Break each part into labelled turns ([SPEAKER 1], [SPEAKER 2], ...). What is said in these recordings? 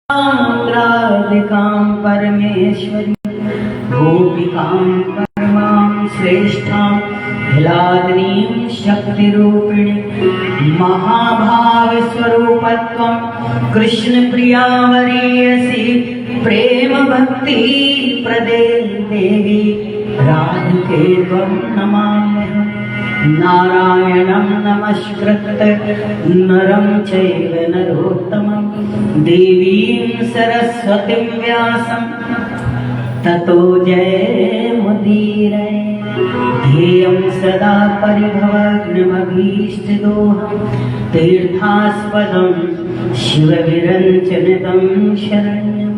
[SPEAKER 1] राधिकां परमेश्वरी गोपिकां परमां श्रेष्ठां हिलादनीं शक्तिरूपिणी महाभावस्वरूपत्वं कृष्णप्रिया वरीयसी प्रेम भक्ति प्रदे देवी राधिके त्वं नमाम्यहम्। नारायणं नमस्कृत्य नरं चैव नरोत्तमं देवीं सरस्वतीं व्यासं ततो जयमुदीरये। ध्येयं सदा परिभवग्नमभीष्टदोहं तीर्थास्पदं शिवविरञ्जनितं शरण्यं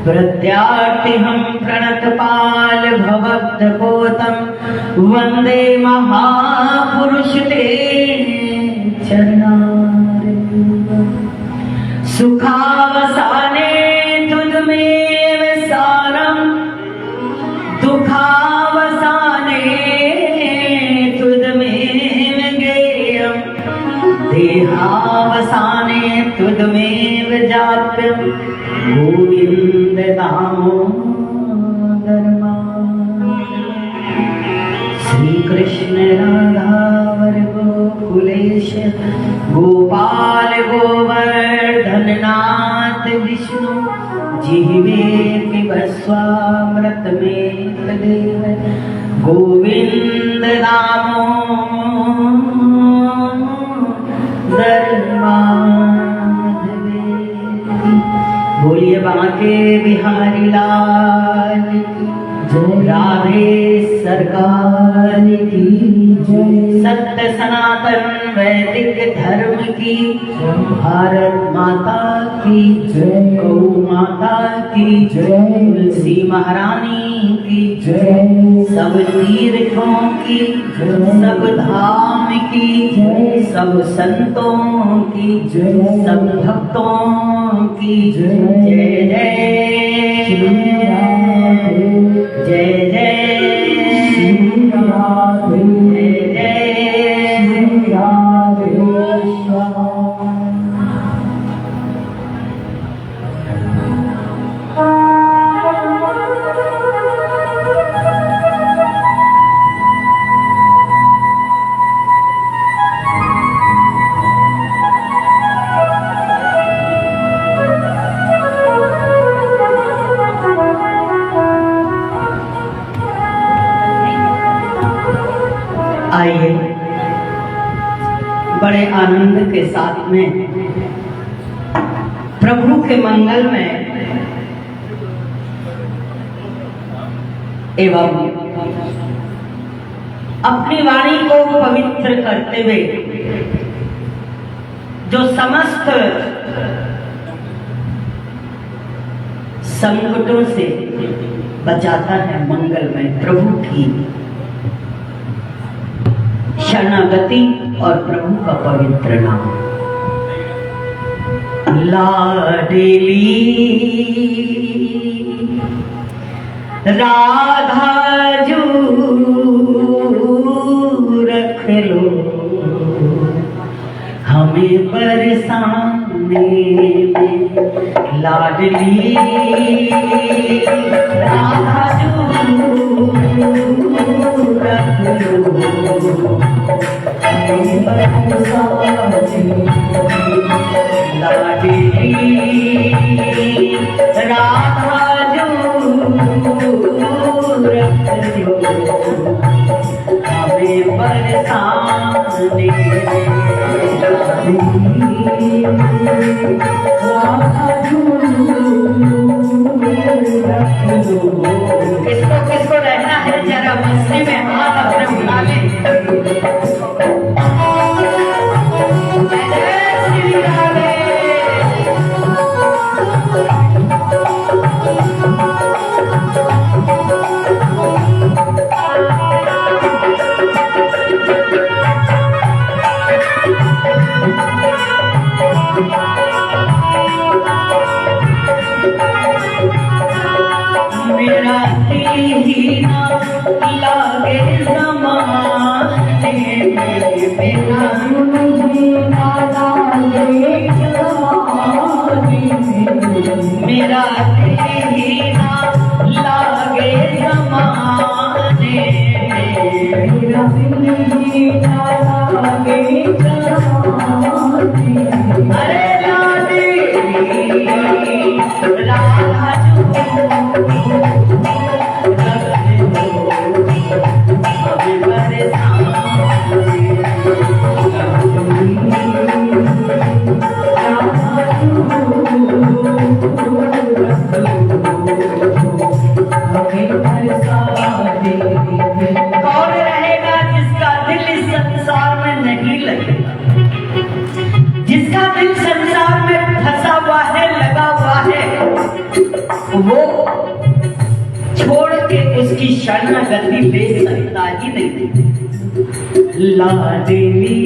[SPEAKER 1] प्रत्यार्तिहं प्रणतपाल भवद्भूतं वन्दे महापुरुष ते चरणारविन्दं। सुखावसाने तुदमेव सारं दुःखावसाने तुदमेव गेयं देहावसाने तुदमेव जाप्यं गोविन्द दामोदर श्री कृष्ण राधा गोकुलेश गोपाल गोवर्धन नाथ विष्णु जिह्वे पिबस्वामृतमेतदेव गोविन्द दामोदर माधवे। बोलिए बांके बिहारी लाल की जय, राधे सरकार की जय। सत्य सनातन वैदिक धर्म की भारत माता की जय, गौ माता की जय, तुलसी महारानी की जय, सब तीर्थों की सब धाम की जय, सब संतों की जय, सब भक्तों की जय। जय जय जय जय श्री राधे, जय जय श्री राधे आइए बड़े आनंद के साथ में प्रभु के मंगल में एवं अपनी वाणी को पवित्र करते हुए जो समस्त संकटों से बचाता है मंगलमय प्रभु की शरणागति और प्रभु का पवित्र नाम। लाडली राधा जू रख लो हमें बरसाने में। लाडली राधा जू रख लो लाडली राधा जो रख लो हमें बरसाने। राधा जो रख लो। किसको किसको रहना है जरा मस्ती में हाथ अपने उठा ले। मेरा ही ना लागे ज़माने में, मेरा ही ना लागे ज़माने में। मेरा दिल ही ना लागे जमाने मेरा दिल ही ना लागे जमाने अरे लागे राधा कौन रहेगा जिसका दिल इस संसार में नहीं लगेगा, जिसका दिल संसार में फंसा हुआ है, लगा हुआ है, वो छोड़ के उसकी शरणागति ले सकता ही नहीं। ला देवी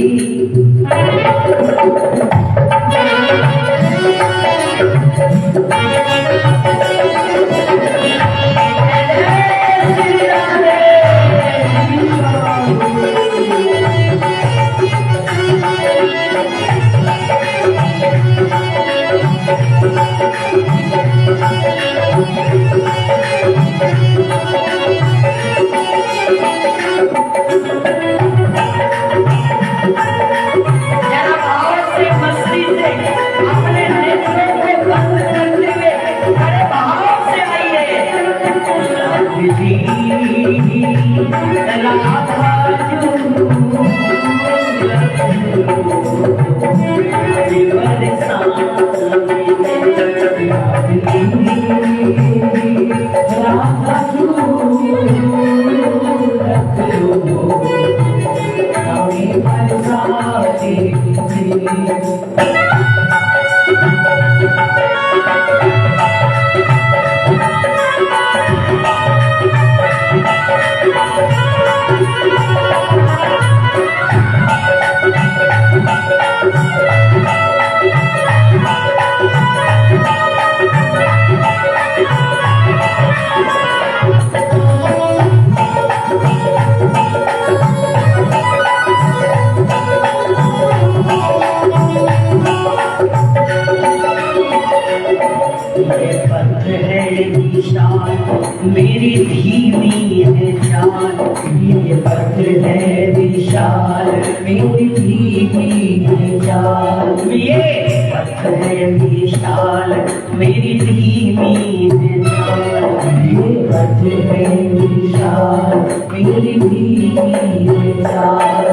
[SPEAKER 1] मेरी धीमी है चाल, ये पत्र है विशाल, मेरी धीमी है चाल, ये पत्र है विशाल, मेरी धीमी है चाल, ये पत्र है विशाल, मेरी धीमी है चाल।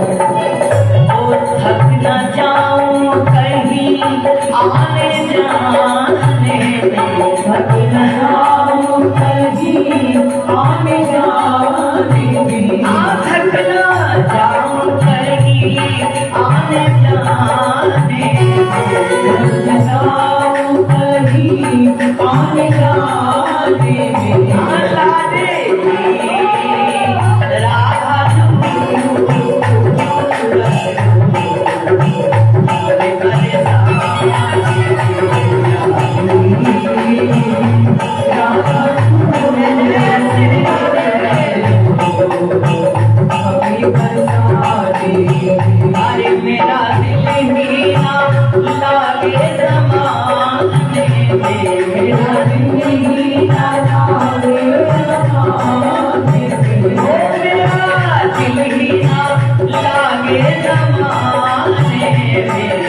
[SPEAKER 1] ओ थक न जाऊं कहीं आने जाने में, थक न जाऊं कहीं आने जाने में, थक न जाऊं कहीं आने जाने में, थक न जाऊं कहीं आने जाने में। अरे मेरा दिल ही ना लागे जमाने में, मेरा दिल ही ना लागे जमाने में, मेरा दिल ही ना लागे जमाने में,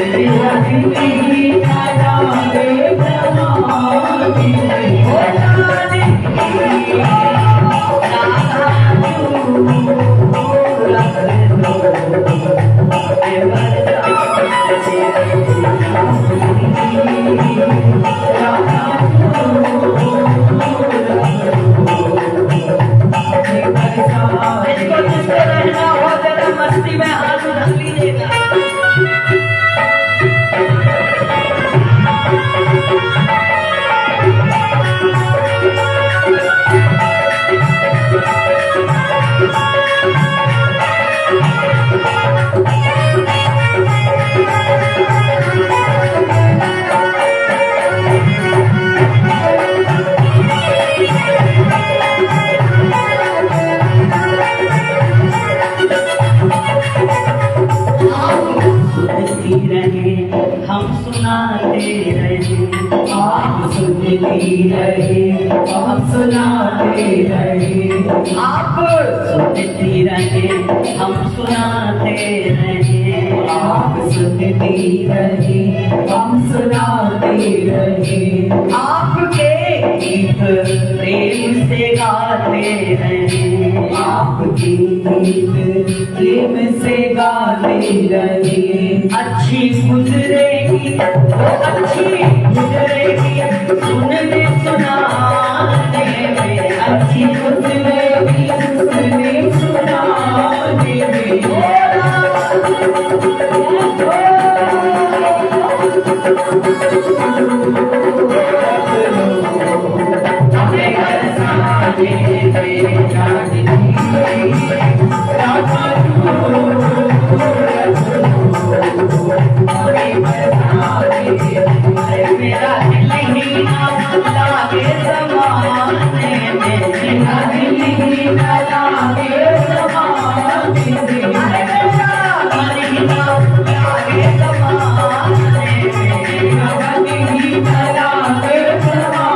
[SPEAKER 1] मेरा दिल ही ना लागे जमाने में। मस्ती में हाथ उठा लीजिएगा।
[SPEAKER 2] सुनती रहे हम सुनाते रहे,
[SPEAKER 1] आप सुनती रहे हम सुनाते रहे,
[SPEAKER 2] आप सुनती रहे हम सुनाते रहे,
[SPEAKER 1] आपके गीत प्रेम से गाते रहे,
[SPEAKER 2] आपके गीत प्रेम से गाते रहे।
[SPEAKER 1] अच्छी गुजरेगी वो अच्छी गुजरेगी सुनने सुनाने में, अच्छी
[SPEAKER 2] गुजरेगी सुनने सुनाने में।
[SPEAKER 1] मेरा दिल ही ना लागे ज़माने में, मेरा दिल ही ना लागे ज़माने में, मेरा दिल ही ना लागे ज़माने में, मेरा दिल ही ना लागे ज़माने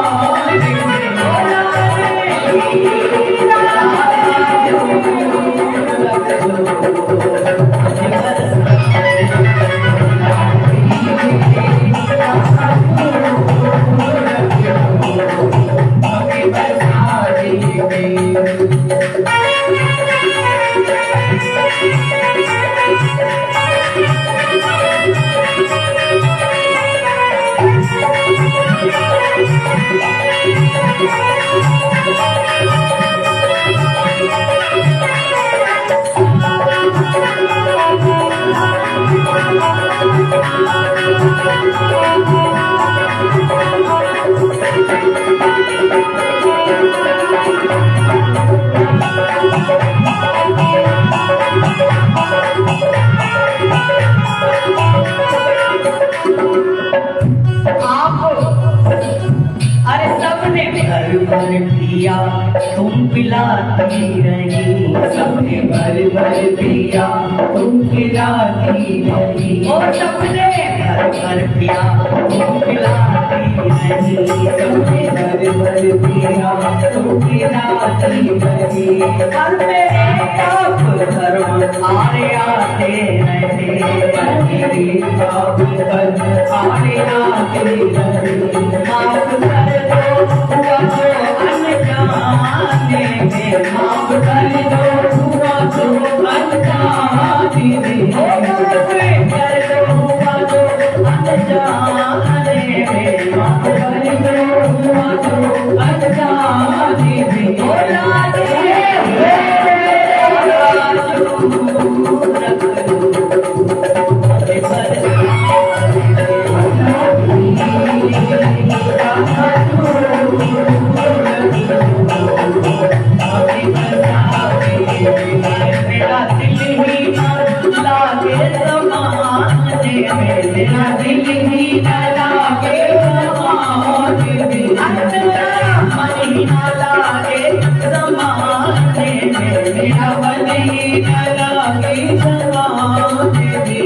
[SPEAKER 1] पिया तुम पिलाती रही,
[SPEAKER 2] सबने भर भर पिया तुम पिलाती रही,
[SPEAKER 1] ओ सबने भर भर पिया तुम पिलाती रही,
[SPEAKER 2] सबने भर भर पिया तुम पिलाती रही।
[SPEAKER 1] घर में आप धर्म आरे आते रहे,
[SPEAKER 2] मेरे बाप पर आने आते रहे,
[SPEAKER 1] माफ कर दो हुआ जो अनजाने में, माफ कर दो
[SPEAKER 2] हुआ जो अनजाने में,
[SPEAKER 1] कर दो हुआ जो अनजाने में,
[SPEAKER 2] माफ कर दो हुआ जो अनजाने में।
[SPEAKER 1] मेरा दिल ही ना लागे ज़माने में, मेरा दिल ही ना लागे ज़माने में, मेरा मन ही ना लागे ज़माने में, मेरा मन ही ना लागे ज़माने में,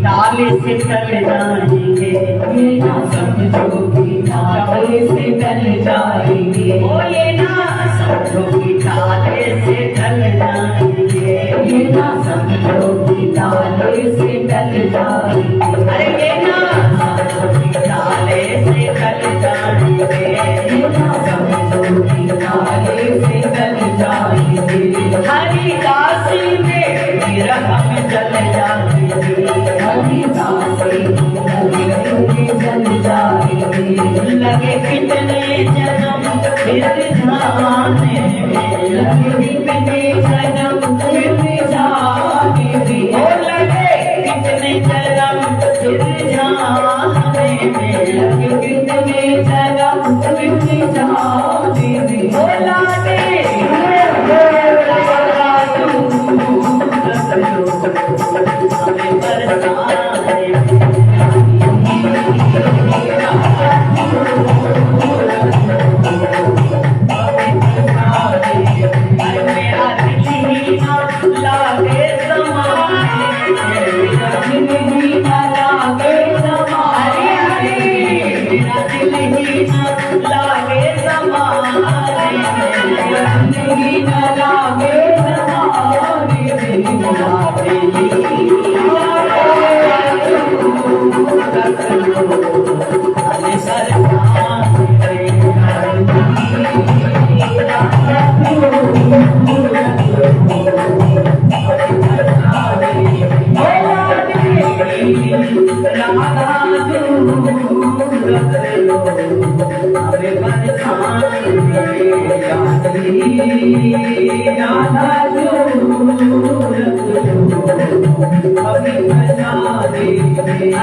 [SPEAKER 1] लागे से टल जाएंगे,
[SPEAKER 2] ये ना समझो कि ताले से टल जाएंगे,
[SPEAKER 1] ओ ये ना समझो कि ताले से टल जाएंगे,
[SPEAKER 2] ये ना समझो कि ताले से टल जाएंगे,
[SPEAKER 1] अरे ये ना नाले से कल जाएंगे,
[SPEAKER 2] नाले से कल जाएंगे,
[SPEAKER 1] हरी काशी में फिर हम चल जाएंगे,
[SPEAKER 2] हरी दासी जल जाएंगे,
[SPEAKER 1] लगे कितने जन्म फिर जाने में,
[SPEAKER 2] लगे कितने जन्म फिर जाने में,
[SPEAKER 1] ओ लगे कितने जन्म फिर जाने में,
[SPEAKER 2] लगे कितने जन्म फिर जाने में,
[SPEAKER 1] ओ लागे हमें बरसाने मेरा दिल ही ना लागे समाने,
[SPEAKER 2] जिंदगी ना लागे समाने,
[SPEAKER 1] मेरा दिल ही ना लागे समाने,
[SPEAKER 2] जिंदगी ना लागे समाने,
[SPEAKER 1] हमें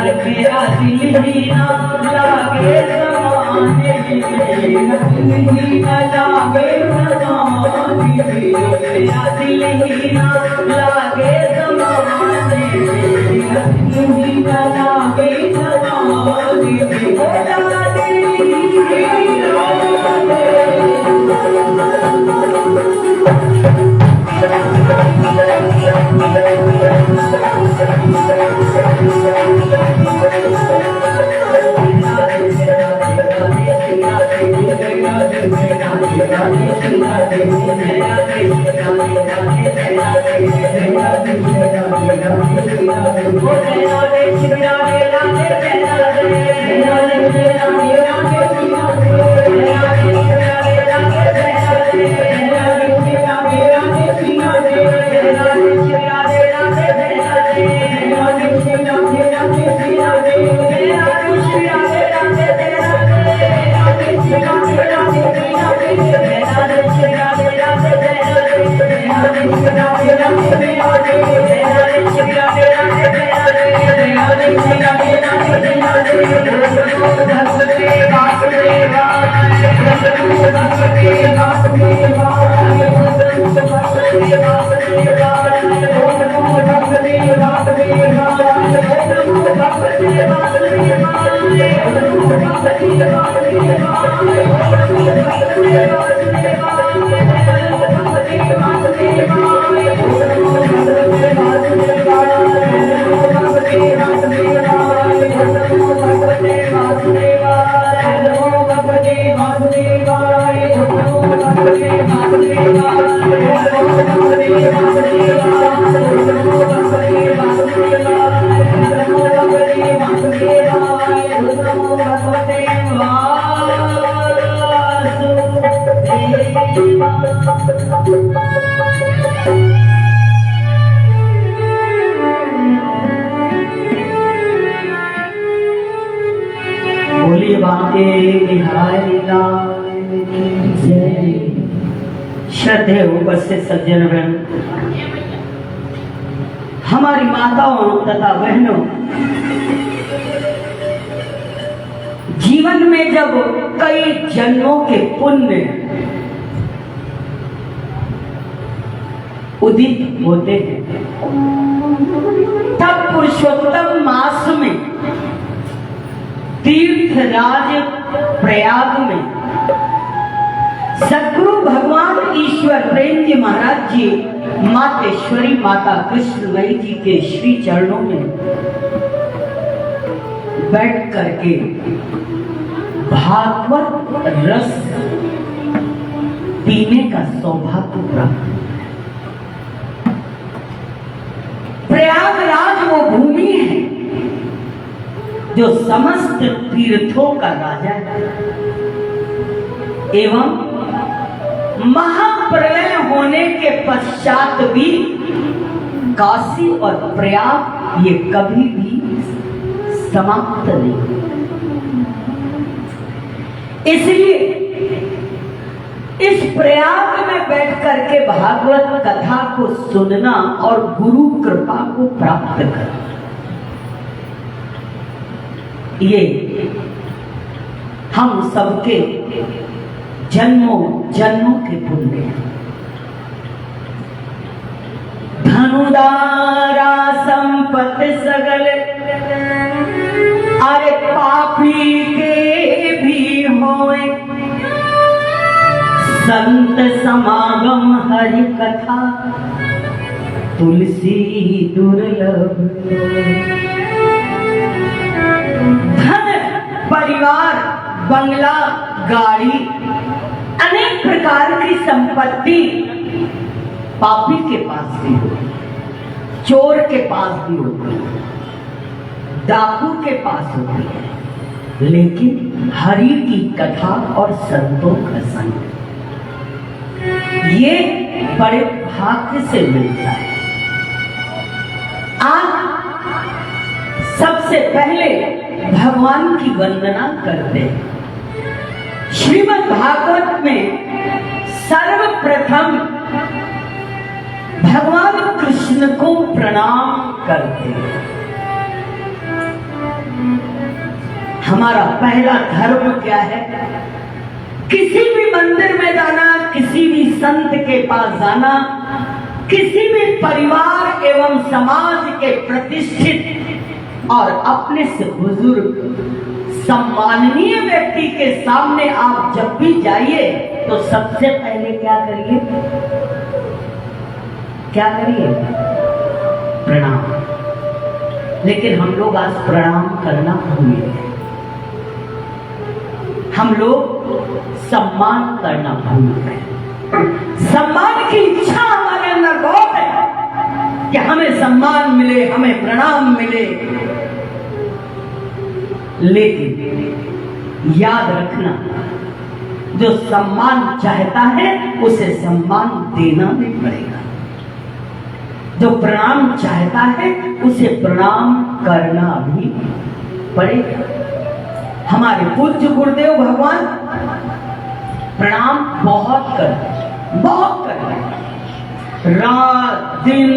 [SPEAKER 1] मेरा दिल ही ना लागे समाने,
[SPEAKER 2] जिंदगी ना लागे समाने,
[SPEAKER 1] मेरा दिल ही ना लागे समाने,
[SPEAKER 2] जिंदगी ना लागे समाने, बोलिए बांके बिहारी लाल की जय। श्रद्धेय उपस्थित सज्जनगण, हमारी माताओं तथा बहनों, जीवन में जब कई जन्मों के पुण्य उदित होते हैं, तब पुरुषोत्तम मास में तीर्थराज प्रयाग में सद्गुरु भगवान ईश्वर प्रेम जी महाराज जी मातेश्वरी माता कृष्णमयी जी के श्री चरणों में बैठ करके भागवत रस पीने का सौभाग्य प्राप्त। प्रयागराज वो भूमि है जो समस्त तीर्थों का राजा है एवं महाप्रलय होने के पश्चात भी काशी और प्रयाग ये कभी भी समाप्त नहीं। इसलिए इस प्रयाग में बैठ करके भागवत कथा को सुनना और गुरु कृपा को प्राप्त करना, ये हम सबके जन्मों जन्मों के पुण्य हैं। धनुदारा संपत्ति सगल अरे पापी के भी होए, संत समागम हरि कथा तुलसी दुर्लभ। धन परिवार बंगला गाड़ी अनेक प्रकार की संपत्ति पापी के पास भी होती, चोर के पास भी होती, डाकू के पास होती है, लेकिन हरि की कथा और संतों का संग ये बड़े भाग्य से मिलता है। आज सबसे पहले भगवान की वंदना करते हैं। श्रीमद् भागवत में सर्वप्रथम भगवान कृष्ण को प्रणाम करते हैं। हमारा पहला धर्म क्या है? किसी भी मंदिर में जाना, किसी भी संत के पास जाना, किसी भी परिवार एवं समाज के प्रतिष्ठित और अपने से बुजुर्ग सम्माननीय व्यक्ति के सामने आप जब भी जाइए तो सबसे पहले क्या करिए? क्या करिए? प्रणाम। लेकिन हम लोग आज प्रणाम करना भूल गए। हम लोग सम्मान करना भूल गए। सम्मान की इच्छा हमारे अंदर बहुत है कि हमें सम्मान मिले, हमें प्रणाम मिले, लेकिन याद रखना, जो सम्मान चाहता है उसे सम्मान देना भी पड़ेगा। जो प्रणाम चाहता है उसे प्रणाम करना भी पड़ेगा। हमारे पूज्य गुरुदेव भगवान प्रणाम बहुत करते, बहुत करते। रात दिन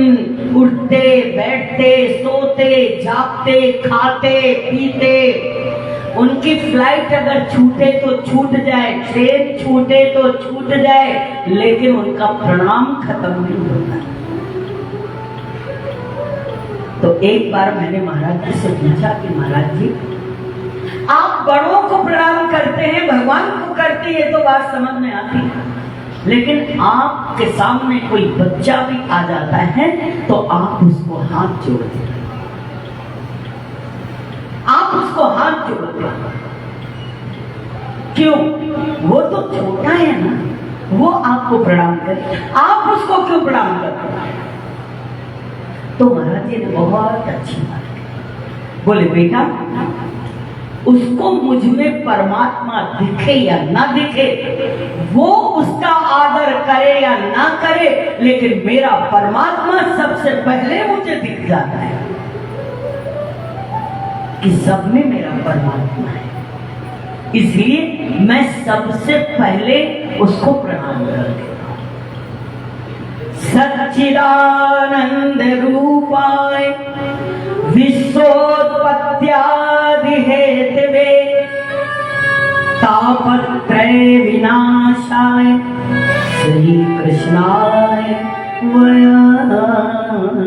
[SPEAKER 2] उठते बैठते सोते जागते खाते पीते, उनकी फ्लाइट अगर छूटे तो छूट जाए, ट्रेन छूटे तो छूट जाए, लेकिन उनका प्रणाम खत्म नहीं होता। तो एक बार मैंने महाराज जी से पूछा कि महाराज जी, आप बड़ों को प्रणाम करते हैं, भगवान को करते हैं, तो बात समझ में आती है, लेकिन आपके सामने कोई बच्चा भी आ जाता है तो आप उसको हाथ जोड़ते हैं, आप उसको हाथ जोड़ते हैं। क्यों? वो तो छोटा है ना, वो आपको प्रणाम करे, आप उसको क्यों प्रणाम करते हैं? तो महाराज जी ने बहुत अच्छी बात कही। बोले बेटा, उसको मुझ में परमात्मा दिखे या ना दिखे, वो उसका आदर करे या ना करे, लेकिन मेरा परमात्मा सबसे पहले मुझे दिख जाता है कि सब में मेरा परमात्मा है। इसलिए मैं सबसे पहले उसको प्रणाम कर देता हूं। सच्चिदानंद रूपाय विश्वोत्पत्त्यादि हेतवे तापत्रय विनाशाय श्री कृष्णाय वयम् नमः।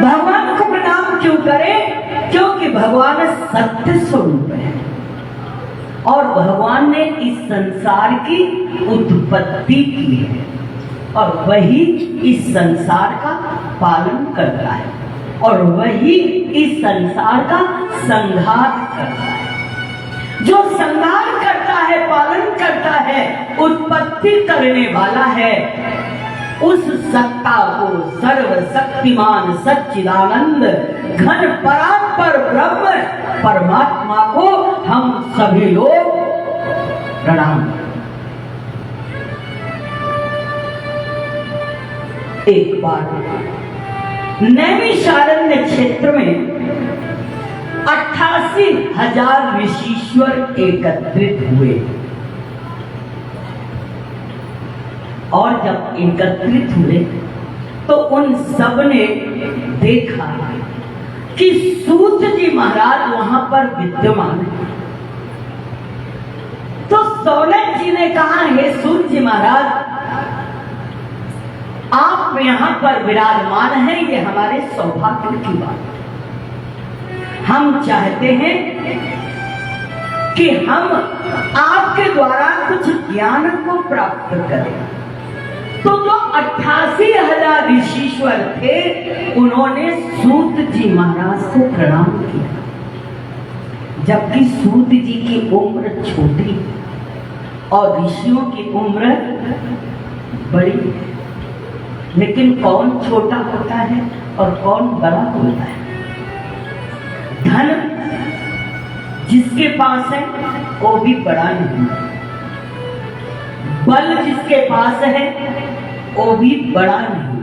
[SPEAKER 2] भगवान को प्रणाम क्यों करें? क्योंकि भगवान सत्य स्वरूप है और भगवान ने इस संसार की उत्पत्ति की है और वही इस संसार का पालन करता है और वही इस संसार का संहार करता है। जो संहार करता है, पालन करता है, उत्पत्ति करने वाला है, उस सत्ता को, सर्वशक्तिमान सच्चिदानंद घन परात्पर ब्रह्म परमात्मा को हम सभी लोग प्रणाम करें। एक बार नैमिषारण्य क्षेत्र में 88,000 ऋषीश्वर एकत्रित हुए और जब एकत्रित हुए तो उन सब ने देखा कि सूत जी महाराज वहां पर विद्यमान है। तो सौनक जी ने कहा, हे सूत जी महाराज, आप यहां पर विराजमान हैं, ये हमारे सौभाग्य की बात है। हम चाहते हैं कि हम आपके द्वारा कुछ ज्ञान को प्राप्त करें। तो जो 88,000 ऋषीश्वर थे, उन्होंने सूत जी महाराज को प्रणाम किया, जबकि सूत जी की उम्र छोटी और ऋषियों की उम्र बड़ी। लेकिन कौन छोटा होता है और कौन बड़ा होता है? धन जिसके पास है वो भी बड़ा नहीं, बल जिसके पास है वो भी बड़ा नहीं,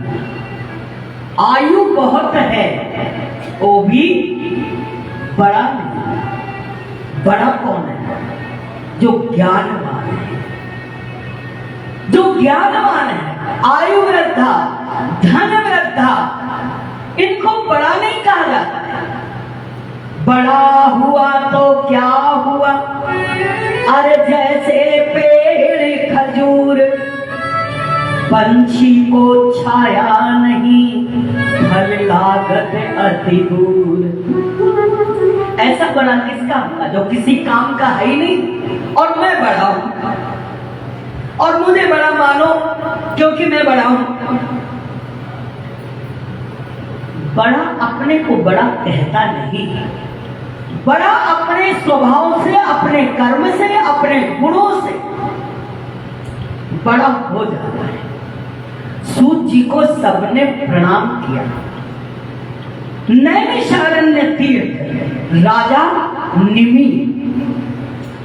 [SPEAKER 2] आयु बहुत है वो भी बड़ा नहीं। बड़ा कौन है? जो ज्ञानवान है। जो ज्ञानवान है, आयु वृद्धा, धन वृद्धा, इनको बड़ा नहीं कहा जाता। बड़ा हुआ तो क्या हुआ, अरे जैसे पेड़ खजूर, पंछी को छाया नहीं, फल लागत अति दूर। ऐसा बड़ा किस काम का, जो किसी काम का है ही नहीं और मैं बड़ा हूं और मुझे बड़ा मानो क्योंकि मैं बड़ा हूं। बड़ा अपने को बड़ा कहता नहीं, बड़ा अपने स्वभाव से, अपने कर्म से, अपने गुणों से बड़ा हो जाता है। सूत जी को सबने प्रणाम किया। नैमिषारण्य तीर्थ राजा निमि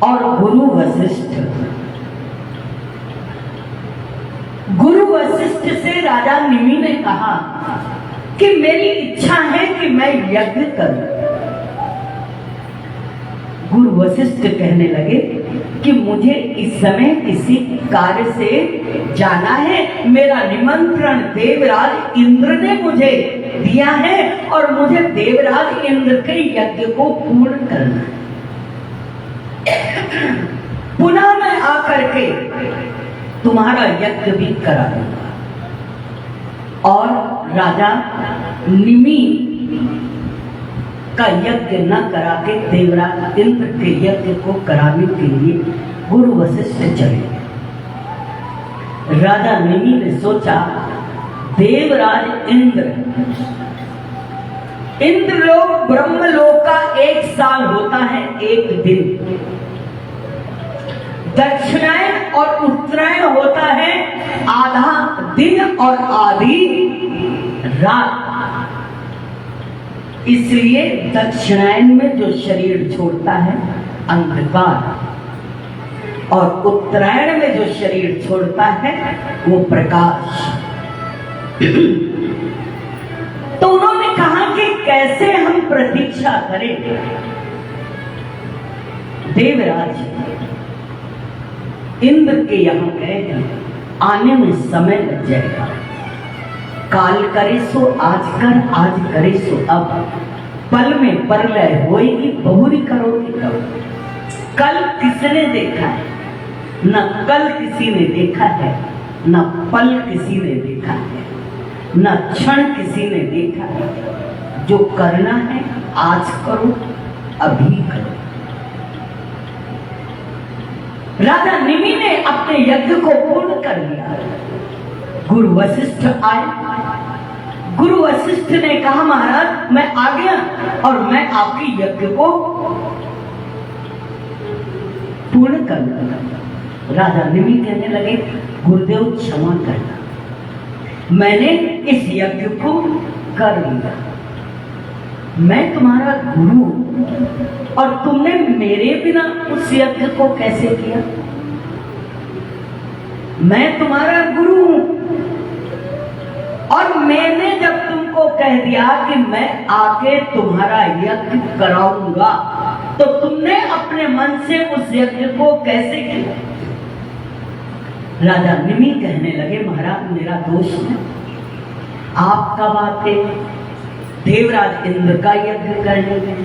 [SPEAKER 2] और गुरु वशिष्ठ। गुरु वशिष्ठ से राजा निमि ने कहा कि मेरी इच्छा है कि मैं यज्ञ करूं। गुरु वशिष्ठ कहने लगे कि मुझे इस समय किसी कार्य से जाना है, मेरा निमंत्रण देवराज इंद्र ने मुझे दिया है और मुझे देवराज इंद्र के यज्ञ को पूर्ण करना है। पुनः मैं आकर के तुम्हारा यज्ञ भी करा दूंगा। और राजा निमि का यज्ञ न करा के देवराज इंद्र के यज्ञ को कराने के लिए गुरु वशिष्ठ चले। राजा निमि ने सोचा, देवराज इंद्रलोक ब्रह्मलोक का 1 साल होता है 1 दिन, दक्षिणायन और उत्तरायण होता है आधा दिन और आधी रात। इसलिए दक्षिणायन में जो शरीर छोड़ता है अंधकार और उत्तरायण में जो शरीर छोड़ता है वो प्रकाश। तो उन्होंने कहा कि कैसे हम प्रतीक्षा करें। देवराज इंद्र के यहां गए हैं, आने में समय लग जाएगा। काल करे सो आज कर, आज करे सो अब, पल में परलय होएगी, बहुरी करोगी तब। कल किसने देखा है? न कल किसी ने देखा है, न पल किसी ने देखा है, न क्षण किसी ने देखा है। जो करना है आज करो, अभी करो। राजा निमि ने अपने यज्ञ को पूर्ण कर लिया। गुरु वशिष्ठ आए। गुरु वशिष्ठ ने कहा, महाराज मैं आ गया और मैं आपकी यज्ञ को पूर्ण कर लूंगा। राजा निमि कहने लगे, गुरुदेव क्षमा करना, मैंने इस यज्ञ को कर लिया। मैं तुम्हारा गुरु हूं और तुमने मेरे बिना उस यज्ञ को कैसे किया? मैं तुम्हारा गुरु हूं और मैंने जब तुमको कह दिया कि मैं आके तुम्हारा यज्ञ कराऊंगा, तो तुमने अपने मन से उस यज्ञ को कैसे किया? राजा निमि कहने लगे, महाराज मेरा दोष है, आपका बात है देवराज इंद्र का यज्ञ करने में,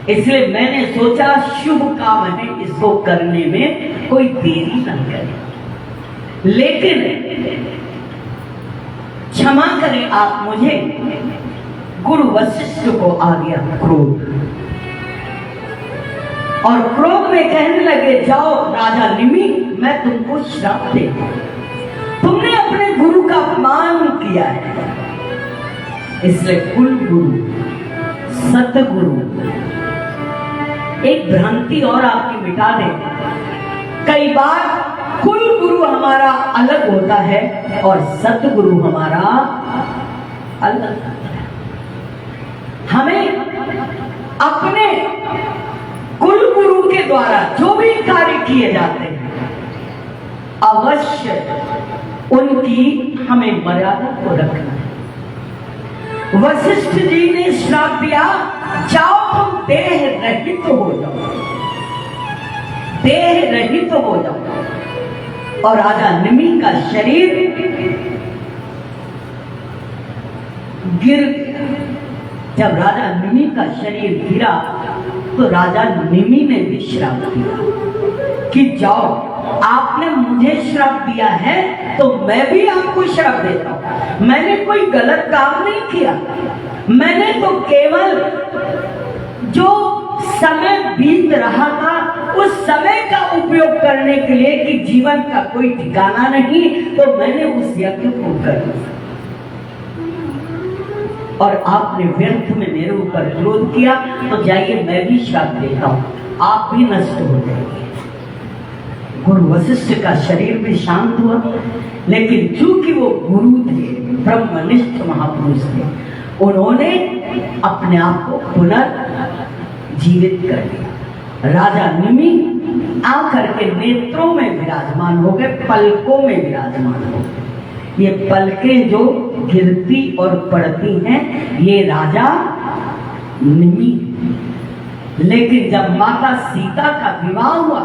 [SPEAKER 2] इसलिए मैंने सोचा शुभ काम है, इसको करने में कोई देरी न करे। लेकिन क्षमा करें आप मुझे, गुरु वशिष्ठ को आ गया क्रोध और क्रोध में कहने लगे, जाओ राजा निमि, मैं तुमको श्राप देता हूं, तुमने अपने गुरु का अपमान किया है, इसलिए कुल गुरु सतगुरु एक भ्रांति और आपकी मिटा दे। कई बार कुल गुरु हमारा अलग होता है और सतगुरु हमारा अलग होता है। हमें अपने कुल गुरु के द्वारा जो भी कार्य किए जाते हैं, अवश्य उनकी हमें मर्यादा को रखना है। वशिष्ठ जी ने श्राप दिया, जाओ तुम देह रहित हो जाओ, देह रहित हो जाओ। और राजा निमि का शरीर गिर गया। जब राजा निमि का शरीर गिरा तो राजा निमि ने भी श्राप दिया कि जाओ, आपने मुझे श्राप दिया है तो मैं भी आपको श्राप देता हूं। मैंने कोई गलत काम नहीं किया, मैंने तो केवल जो समय बीत रहा था उस समय का उपयोग करने के लिए कि जीवन का कोई ठिकाना नहीं, तो मैंने उस यज्ञ को कर दिया और आपने व्यर्थ में मेरे ऊपर क्रोध किया, तो जाइए मैं भी श्राप देता हूं, आप भी नष्ट हो जाएंगे। गुरु वशिष्ठ का शरीर भी शांत हुआ, लेकिन चूंकि वो गुरु थे, ब्रह्मनिष्ठ महापुरुष थे, उन्होंने अपने आप को पुनर्जीवित कर दिया। राजा निमि आकर के नेत्रों में विराजमान हो गए, पलकों में विराजमान हो गए। ये पलकें जो गिरती और पड़ती हैं, ये राजा निमि। लेकिन जब माता सीता का विवाह हुआ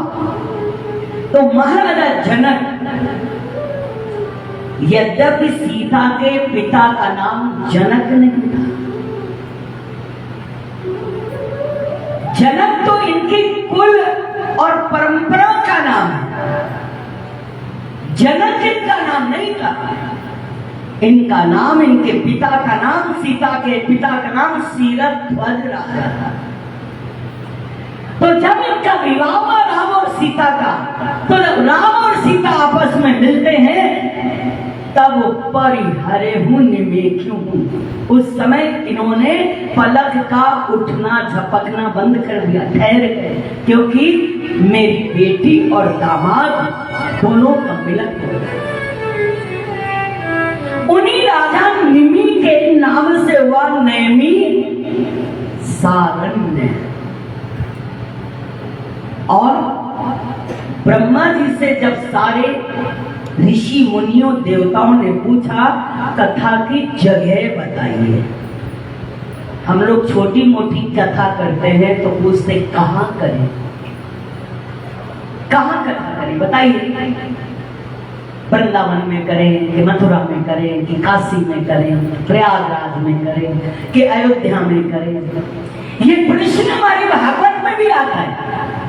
[SPEAKER 2] तो महाराजा जनक, यद्यपि सीता के पिता का नाम जनक नहीं था, जनक तो इनकी कुल और परंपरा का नाम है, जनक इनका नाम नहीं था। इनका नाम, इनके पिता का नाम, सीता के पिता का नाम शीरध्वज राजा था। तो जब इनका विवाह हुआ राम और सीता का, तो जब राम और सीता आपस में मिलते हैं तब परिहरे हूं निमेख्यू हूं, उस समय इन्होंने पलक का उठना झपकना बंद कर दिया, ठहर गए, क्योंकि मेरी बेटी और दामाद दोनों का मिलन हो गया। उन्हीं राजा निमि के नाम से हुआ नैमी सारण्य। और ब्रह्मा जी से जब सारे ऋषि मुनियों देवताओं ने पूछा कथा की जगह बताइए, हम लोग छोटी मोटी कथा करते हैं तो पूछते कहां करें, कहां कथा करें बताइए, वृंदावन में करें कि मथुरा में करें कि काशी में करें, प्रयागराज में करें कि अयोध्या में करें। ये प्रश्न हमारे भागवत में भी आता है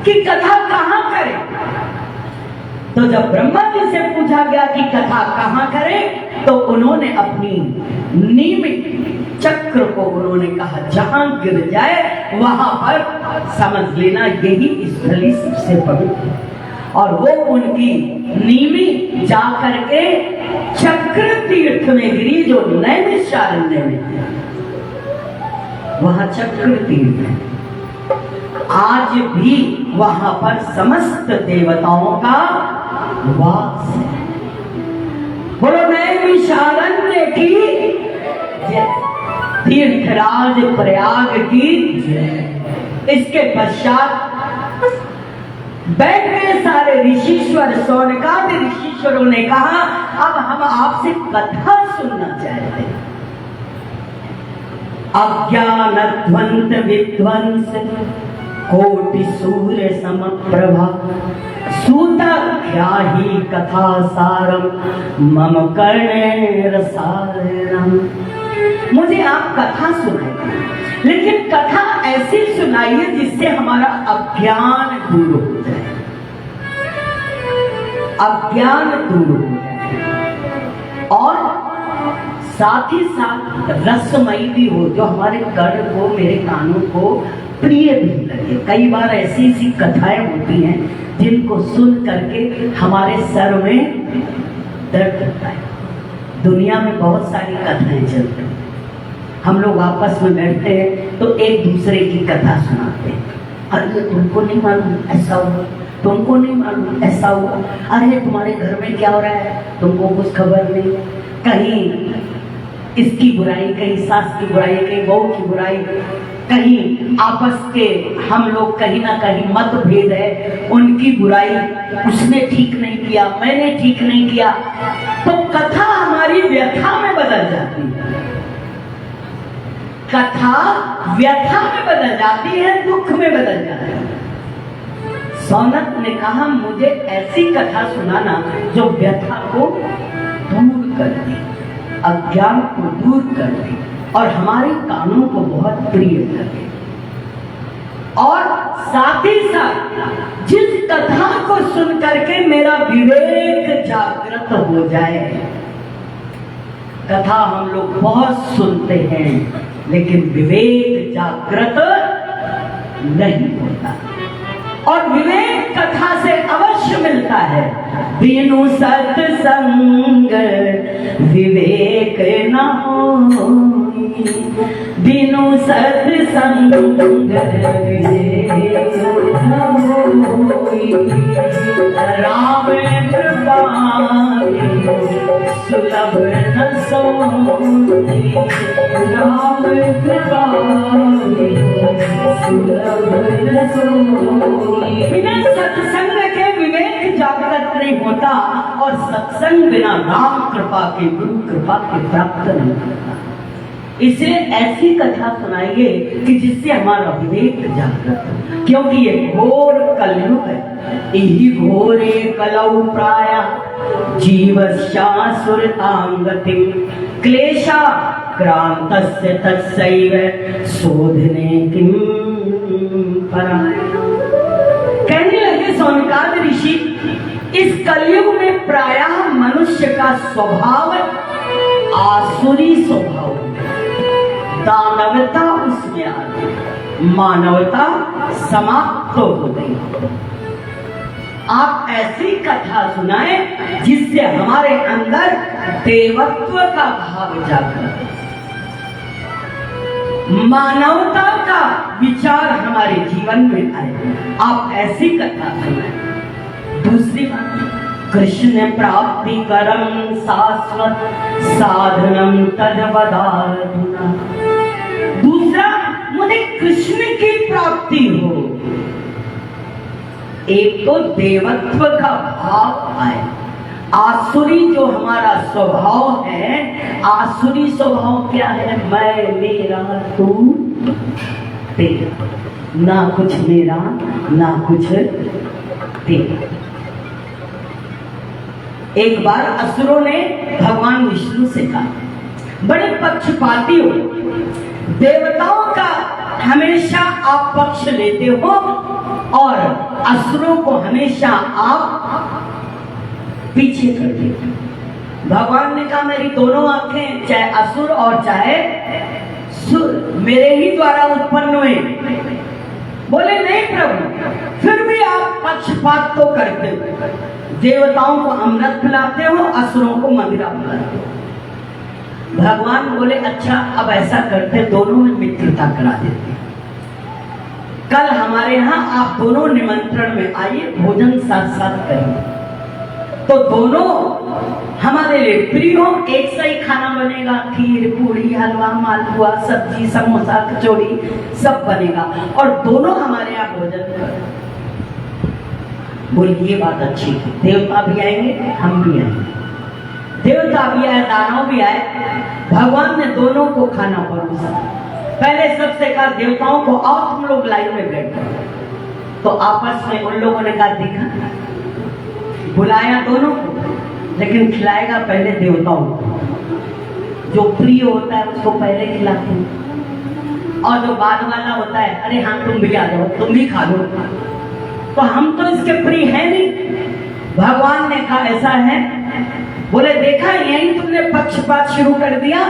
[SPEAKER 2] कि कथा कहां करें। तो जब ब्रह्मा जी से पूछा गया कि कथा कहां करें, तो उन्होंने अपनी नियमित चक्र को उन्होंने कहा जहां गिर जाए वहां पर समझ लेना यही स्थली सबसे पवित्र है। और वो उनकी नीमी जा करके चक्र तीर्थ में गिरी, जो नैमिषारण्य में है, वहां चक्र तीर्थ है। आज भी वहां पर समस्त देवताओं का वास है। बोलो नैमिषारण्य की जय, तीर्थराज प्रयाग की जय। इसके पश्चात बैठ गए सारे ऋषीश्वर, सौनकादि ऋषीश्वरों ने कहा अब हम आपसे कथा सुनना चाहते हैं। अज्ञानध्वंत विध्वंस कोटि सूर्य समप्रभा सूता ख्याहि कथा सारम मम कर्णे रसायनम। मुझे आप कथा सुनाइए, लेकिन कथा ऐसी सुनाइए जिससे हमारा अज्ञान दूर हो जाए, अज्ञान दूर हो जाए और साथ ही साथ रसमयी भी हो, जो हमारे कर्ण को, मेरे कानों को प्रिय भी लगे। कई बार ऐसी ऐसी कथाएं होती हैं जिनको सुन करके हमारे सर में दर्द होता है। दुनिया में बहुत सारी कथाएं चलती हैं, हम लोग आपस में बैठते हैं तो एक दूसरे की कथा सुनाते हैं। अरे तुमको नहीं मालूम ऐसा हुआ, तुमको नहीं मालूम ऐसा हुआ, अरे तुम्हारे घर में क्या हो रहा है तुमको कुछ खबर नहीं। कहीं इसकी बुराई, कहीं सास की बुराई, कहीं बहू की बुराई, कहीं आपस के हम लोग कहीं ना कहीं मतभेद है, उनकी बुराई, उसने ठीक नहीं किया, मैंने ठीक नहीं किया, तो कथा हमारी व्यथा में बदल जाती है। कथा व्यथा में बदल जाती है, दुख में बदल जाती है। सौनक ने कहा मुझे ऐसी कथा सुनाना जो व्यथा को दूर कर दे, अज्ञान को दूर कर दे और हमारे कानों को बहुत प्रिय लगे। और साथ ही साथ जिस कथा को सुन करके मेरा विवेक जागृत हो जाए। कथा हम लोग बहुत सुनते हैं लेकिन विवेक जागृत नहीं होता, और विवेक कथा से अवश्य मिलता है। बिनु सत्संग विवेक न होई, बिनु सत्संग विवेक न होई। राम कृपा सुलभ न सोई, राम कृपा सुलभ न सोई। बिना सत्संग के विवेक जागृत नहीं होता, और सत्संग बिना राम कृपा के, गुरु कृपा के प्राप्त नहीं होता। इसलिए ऐसी कथा सुनाइए कि जिससे हमारा विवेक जागृत हो, क्योंकि ये घोर कलयुग है। यही घोरे कलौ प्राय जीवस्यासुरतांगति क्लेशा क्रांतस्य तत्सैव शोधने किं परम। कहने लगे सौनकादि ऋषि, इस कलयुग में प्रायः मनुष्य का स्वभाव आसुरी स्वभाव, दानवता उसमें आ गई, मानवता समाप्त हो गई। आप ऐसी कथा सुनाएं जिससे हमारे अंदर देवत्व का भाव जागृत, मानवता का विचार हमारे जीवन में आए। आप ऐसी कथा सुनाएं। दूसरी बात, कृष्ण प्राप्ति करम शाश्वत साधनम तद्वदार्जुना। दूसरा, मुझे कृष्ण की प्राप्ति हो। एक तो देवत्व का भाव आए। आसुरी जो हमारा स्वभाव है, आसुरी स्वभाव क्या है? मैं, मेरा, तू, तेरा, ना कुछ मेरा ना कुछ तेरा। एक बार असुरों ने भगवान विष्णु से कहा, बड़े पक्षपाती हो, देवताओं का हमेशा आप पक्ष लेते हो और असुरों को हमेशा आप पीछे कर देते हो। भगवान ने कहा, मेरी दोनों आंखें, चाहे असुर और चाहे सुर, मेरे ही द्वारा उत्पन्न हुए। बोले नहीं प्रभु, फिर भी आप पक्षपात तो करते हो, देवताओं को अमृत पिलाते हो, असुरों को मदिरा पिलाते हो। भगवान बोले, अच्छा अब ऐसा करते, दोनों में मित्रता करा देते, कल हमारे यहाँ आप दोनों निमंत्रण में आइए, भोजन साथ साथ करेंगे। तो दोनों हमारे लिए प्रिय हो। एक सा ही खाना बनेगा, खीर पूरी हलवा मालपुआ सब्जी समोसा कचौड़ी सब बनेगा और दोनों हमारे यहाँ भोजन करें। बोल ये बात अच्छी थी। देवता भी आएंगे, हम भी आएंगे, देवता भी आए दानव भी आए, भगवान ने दोनों को खाना परोसा। पहले सबसे कहा देवताओं को आओ तुम लोग लाइन में बैठो, तो आपस में उन लोगों ने कहा देखा, बुलाया दोनों को, लेकिन खिलाएगा पहले देवताओं को। जो प्रिय होता है उसको पहले खिलाते हैं, और जो बाद वाला होता है अरे हाँ तुम भी आ जाओ तुम भी खा लो। तो हम तो इसके प्रिय हैं नहीं। भगवान ने कहा ऐसा है, बोले देखा यही तुमने पक्षपात शुरू कर दिया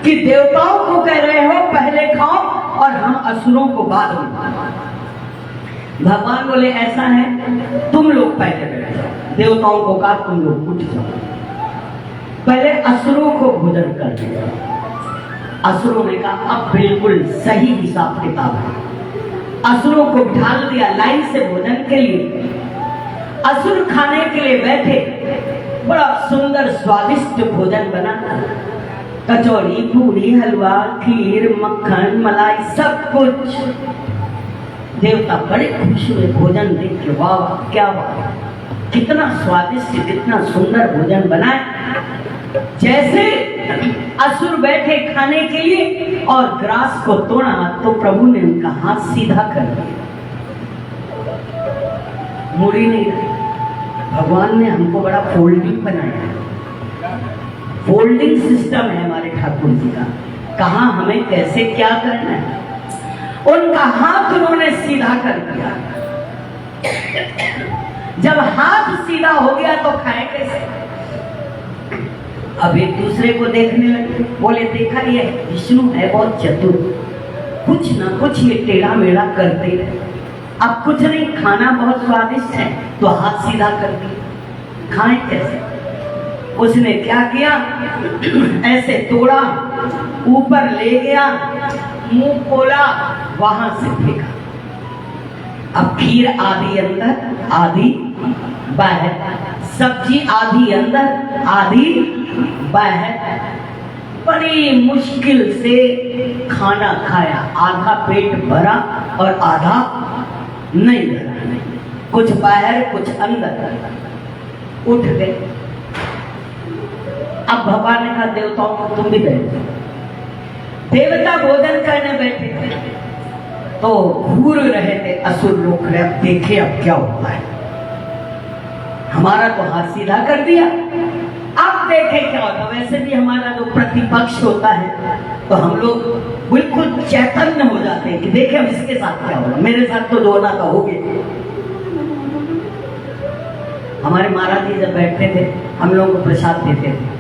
[SPEAKER 2] कि देवताओं को कह रहे हो पहले खाओ और हम असुरों को बाद में। भगवान बोले ऐसा है तुम लोग पहले बैठ जाओ, देवताओं को कहा तुम लोग उठ जाओ, पहले असुरों को भोजन कर दिया। असुरों ने कहा अब बिल्कुल सही हिसाब किताब है। असुरों को ढाल दिया लाइन से भोजन के लिए। असुर खाने के लिए बैठे, बड़ा सुंदर स्वादिष्ट भोजन बना, कचौड़ी पूरी हलवा खीर मक्खन मलाई सब कुछ। देवता बड़े खुश हुए भोजन देख के, वाह वाह क्या वाह, कितना स्वादिष्ट कितना सुंदर भोजन बनाए। जैसे असुर बैठे खाने के लिए और ग्रास को तोड़ा तो प्रभु ने उनका हाथ सीधा कर दिया, मुड़ी नहीं रही। भगवान ने हमको बड़ा फोल्डिंग बनाया, फोल्डिंग सिस्टम है हमारे ठाकुर जी का, कहाँ हमें कैसे क्या करना है। उनका हाथ उन्होंने सीधा कर दिया। जब हाथ सीधा हो गया तो खाए कैसे। अब एक दूसरे को देखने लगे, बोले देखा ये विष्णु है बहुत चतुर, कुछ ना कुछ ये टेढ़ा मेढ़ा करते रहे, अब कुछ नहीं खाना बहुत स्वादिष्ट है तो हाथ सीधा कर दिया, खाए कैसे। उसने क्या किया, ऐसे तोड़ा, ऊपर ले गया, मुंह खोला, वहां से फेंका। अब खीर आधी अंदर आधी बाहर, सब्जी आधी अंदर आधी बाहर, बड़ी मुश्किल से खाना खाया। आधा पेट भरा और आधा नहीं भरा, कुछ बाहर कुछ अंदर। उठ गए। अब भगवान ने कहा देवताओं को तुम भी बैठ जाओ। देवता भोजन करने बैठे थे तो घूर रहे थे असुर लोग, अब देखे अब क्या होता है, हमारा तो हाथ सीधा कर दिया, अब देखे क्या होता। वैसे भी हमारा जो प्रतिपक्ष होता है तो हम लोग बिल्कुल चैतन्य हो जाते हैं कि देखे अब इसके साथ क्या होगा, मेरे साथ तो जो होना था हो गया। हमारे महाराज जी जब बैठते थे हम लोगों को प्रसाद देते थे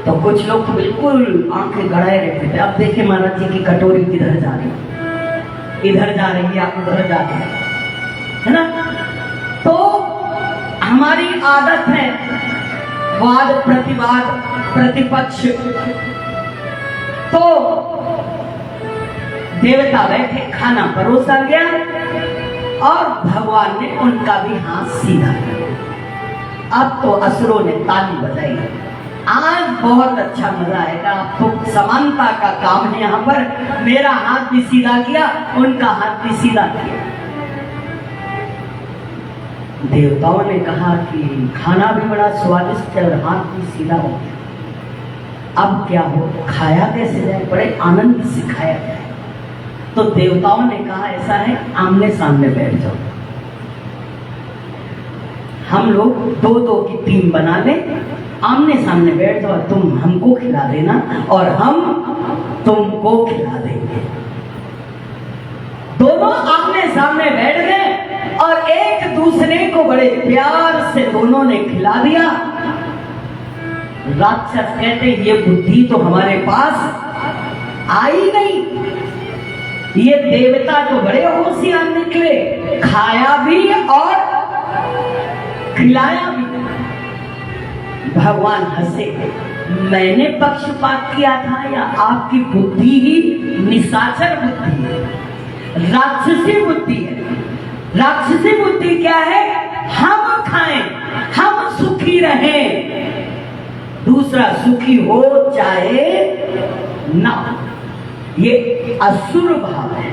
[SPEAKER 2] तो कुछ लोग तो बिल्कुल आंखें गड़ाए रहते थे। अब देखे महाराज जी की कटोरी किधर जा रही, इधर जा रही है, आप उधर जा रहे है ना। तो हमारी आदत है वाद प्रतिवाद प्रतिपक्ष। तो देवता बैठे, खाना परोसा गया और भगवान ने उनका भी हाथ सीधा किया। अब तो असुरों ने ताली बजाई, आज बहुत अच्छा मजा आएगा। अब तो समानता का काम है यहाँ पर, मेरा हाथ भी सीधा किया उनका हाथ भी सीधा किया। देवताओं ने कहा कि खाना भी बड़ा स्वादिष्ट है और हाथ भी सीधा हो गया, अब क्या हो, खाया कैसे जाए, बड़े आनंद से खाया जाए। तो देवताओं ने कहा ऐसा है आमने सामने बैठ जाओ, हम लोग दो दो की टीम बना ले, आमने सामने बैठ जाओ, तुम हमको खिला देना और हम तुमको खिला देंगे। दोनों आमने सामने बैठ गए और एक दूसरे को बड़े प्यार से दोनों ने खिला दिया। राक्षस कहते ये बुद्धि तो हमारे पास आई नहीं, ये देवता तो बड़े होशियार निकले, खाया भी और खिलाया भी। भगवान हंसे, मैंने पक्षपात किया था या आपकी बुद्धि ही निशाचर बुद्धि है, राक्षसी बुद्धि है। राक्षसी बुद्धि क्या है, हम खाएं, हम सुखी रहें, दूसरा सुखी हो चाहे ना। ये असुर भाव है।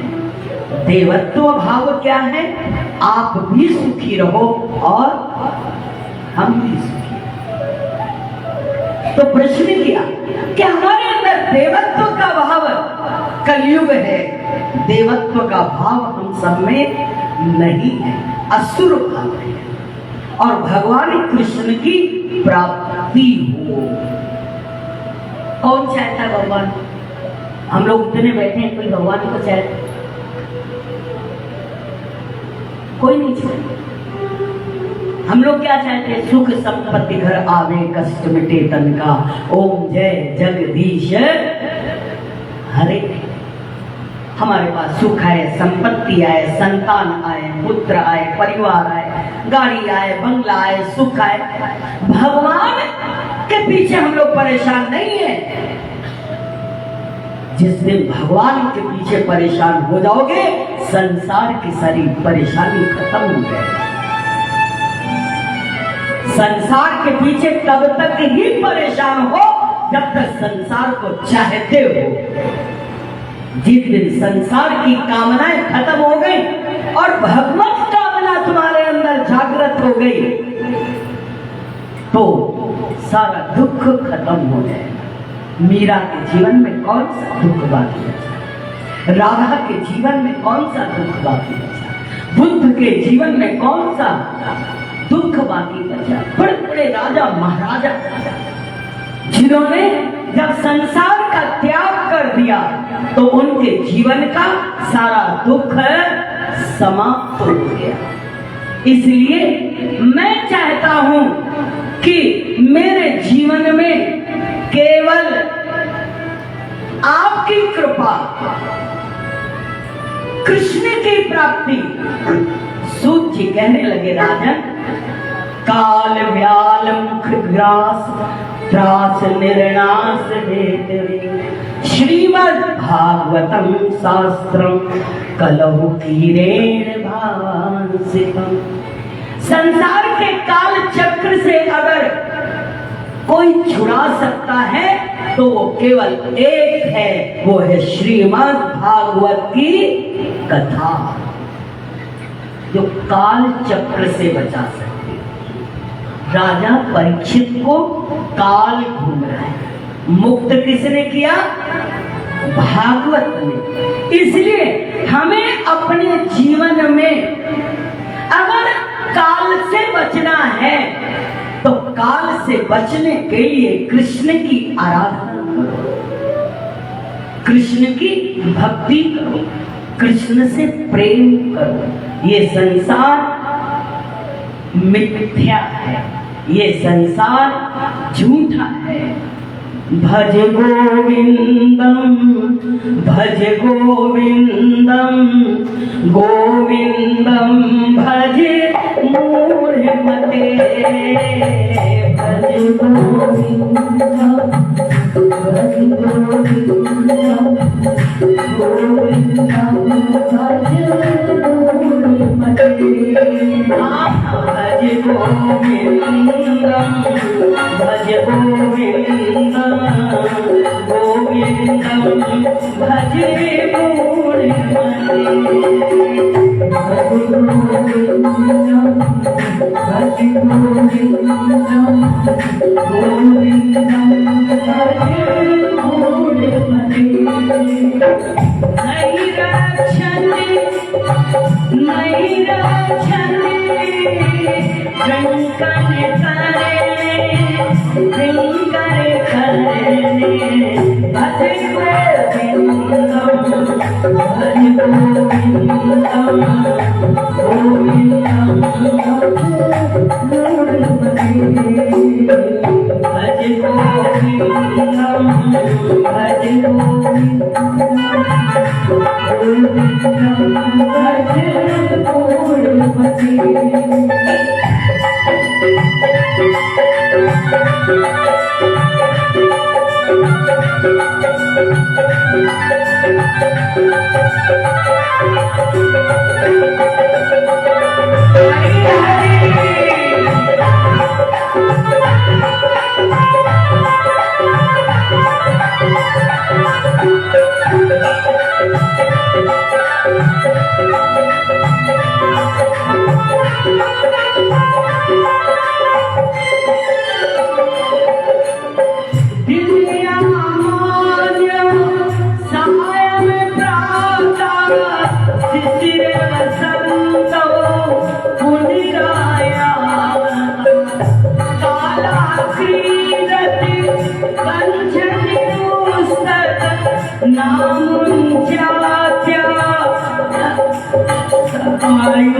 [SPEAKER 2] देवत्व भाव क्या है? आप भी सुखी रहो और हम भी सुखी। तो प्रश्न किया कि हमारे अंदर देवत्व का भाव कलयुग है, देवत्व का भाव हम सब में नहीं है, असुर भाव है, और भगवान कृष्ण की प्राप्ति हो। कौन चाहता है भगवान? हम लोग इतने बैठे हैं, कोई भगवान को चाहता? कोई नहीं चाहता। हम लोग क्या चाहते हैं? सुख संपत्ति घर आवे, कष्ट मिटे तन का, ओम जय जगदीश हरे। हमारे पास सुख आए, संपत्ति आए, संतान आए, पुत्र आए, परिवार आए, गाड़ी आए, बंगला आए, सुख आए। भगवान के पीछे हम लोग परेशान नहीं है। जिस दिन भगवान के पीछे परेशान हो जाओगे, संसार की सारी परेशानी खत्म हो जाएगी। संसार के पीछे तब तक ही परेशान हो जब तक संसार को चाहते हो। जिस दिन संसार की कामनाएं खत्म हो गई और भगवत कामना तुम्हारे अंदर जागृत हो गई, तो सारा दुख खत्म हो जाएगा। मीरा के जीवन में कौन सा दुख बाकी बचा? राधा के जीवन में कौन सा दुख बाकी बचा? बुद्ध के जीवन में कौन सा दुख बाकी बचा? बड़े बड़े राजा महाराजा जिन्होंने जब संसार का त्याग कर दिया तो उनके जीवन का सारा दुख समाप्त हो गया। इसलिए मैं चाहता हूं कि मेरे जीवन में केवल आपकी कृपा, कृष्ण की प्राप्ति। सूत जी कहने लगे, राजन, काल व्याल मुख ग्रास त्रास निर्णास हेतु श्रीमद् भागवतम शास्त्रम कलहु कीरेण भासितम। संसार के काल चक्र से अगर कोई छुड़ा सकता है तो वो केवल एक है, वो है श्रीमद् भागवत की कथा, जो काल चक्र से बचा सकती है। राजा परीक्षित को काल घूम रहा है, मुक्त किसने किया? भागवत ने। इसलिए हमें अपने जीवन में अगर काल से बचना है तो काल से बचने के लिए कृष्ण की आराधना करो, कृष्ण की भक्ति करो, कृष्ण से प्रेम करो। ये संसार मिथ्या है, ये संसार झूठा है। भज गोविंदम भज गोविंदम गोविंदम भज मूढ़मते। भज गोविंदम भज गोविंदम गोविंदम भज मूढ़मते। भज गोविंदम भज गोविंदम गोविंदम भज मूढ़मते। भज गोविंदम भज गोविंदम गोविंदम भज मूढ़मते। नहीं रक्षते नहीं रक्षते कंकण करे कंकण करे। भज गोविंदम भज गोविंदम गोविंदम मूढ़मते। भज गोविंदम भज गोविंदम गोविंदम भज मूढ़मते। हरे हरे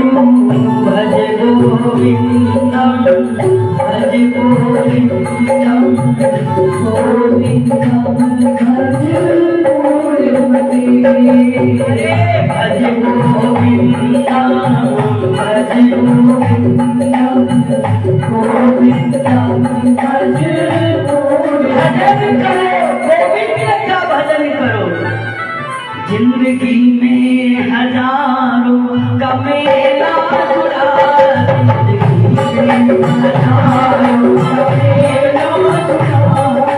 [SPEAKER 2] भज गोविंदम भज गोविंदम गोविंदम भज गोविंदम भज गोविंदम भज गोविंदम गोविंदम भज भजन करो, गोविंद का भजन करो। जिंदगी में हजारों का मेला जुड़ा, जिंदगी में हजारों का मेला जुड़ा,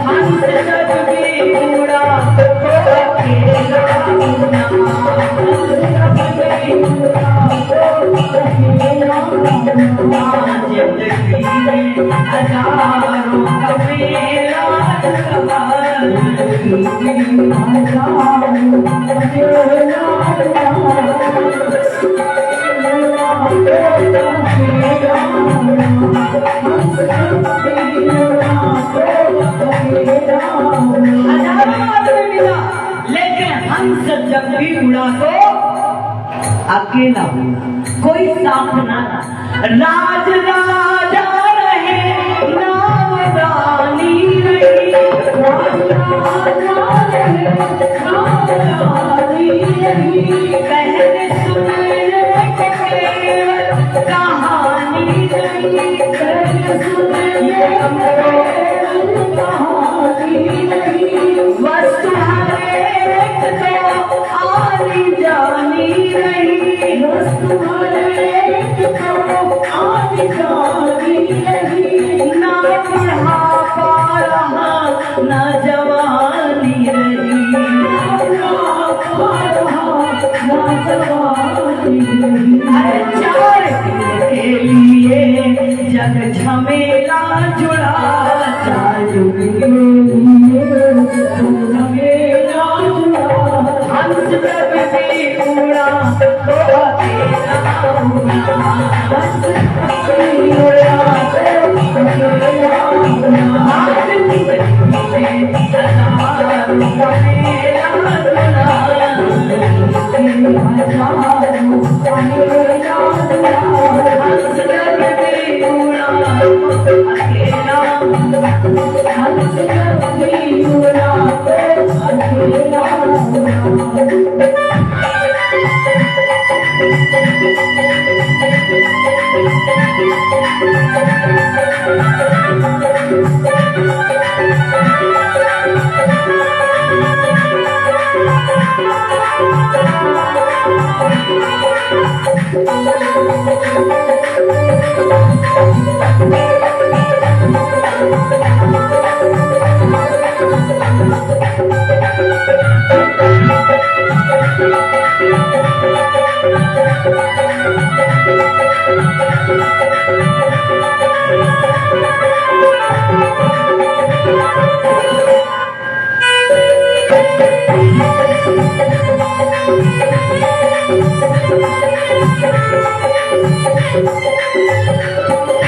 [SPEAKER 2] हंस जग भी उड़ा तो अकेला उड़ा, हंस जग भी उड़ा तो अकेला उड़ा। जिंदगी में हजारों का मेला जुड़ा, जिंदगी में हजारों लेकिन हंस जब भी उड़ा तो अकेला उड़ा, कोई साथ ना रहा। राज राजा रहे नाम रानी रही, राज राजा रहे नाम रानी रही, कहने सुनने को केवल कहानी रही, कहने सुनने को केवल कहानी रही। वस्तु हर एक तो आनी जानी रही, वस्तु हर एक तो आनी जानी रही। ना बुढ़ापा रहा ना जवानी रही, ना बुढ़ापा रहा ना जवानी रही। अरे चार दिन के लिए जग झमेला जुड़ा, चार दिन के लिए जग झमेला जुड़ा, हंस जग भी उड़ा तो अकेला उड़ा, हंस जग भी उड़ा तो अकेला उड़ा। जिंदगी में हजारों का मेला जुड़ा, जिंदगी में हजारों का मेला जुड़ा, हंस जग भी उड़ा तो अकेला, हंस जग भी उड़ा तो अकेला उड़ा।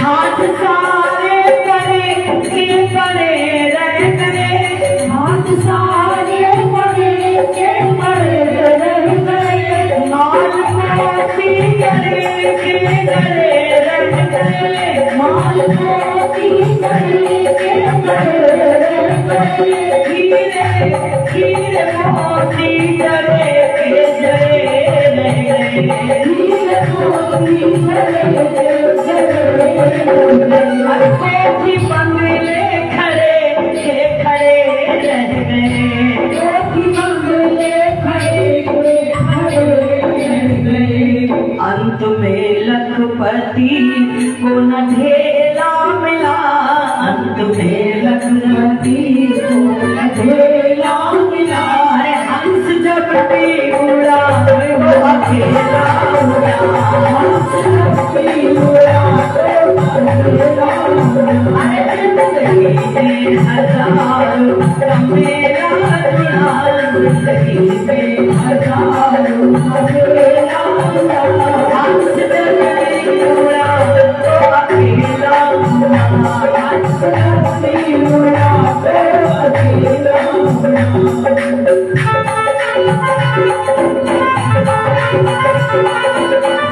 [SPEAKER 2] हाथ सारे परे के परे रह गए, हाथ सारे परे के परे रह गए, माल मोती गले के गले रह गए, माल मोती गले के गले रह गए, हीरे हीरे मोती गले के जले रह गए, हीरे मोती गले के कोठी बंगले खड़े के खड़े रह गए, कोठी बंगले खड़े के खड़े रह गए। अंत में लखपति को न ढेला मिला, अंत में लखपति को न ढेला मिला। अरे हंस जब भी उड़ा तो अकेला उड़ा, हंस जब भी उड़ा तो अकेला उड़ा। अरे जिंदगी में हजारों का मेला जुड़ा, जिंदगी में हजारों का मेला जुड़ा, हंस जब भी उड़ा तो अकेला उड़ा, हंस जब भी उड़ा तो अकेला उड़ा।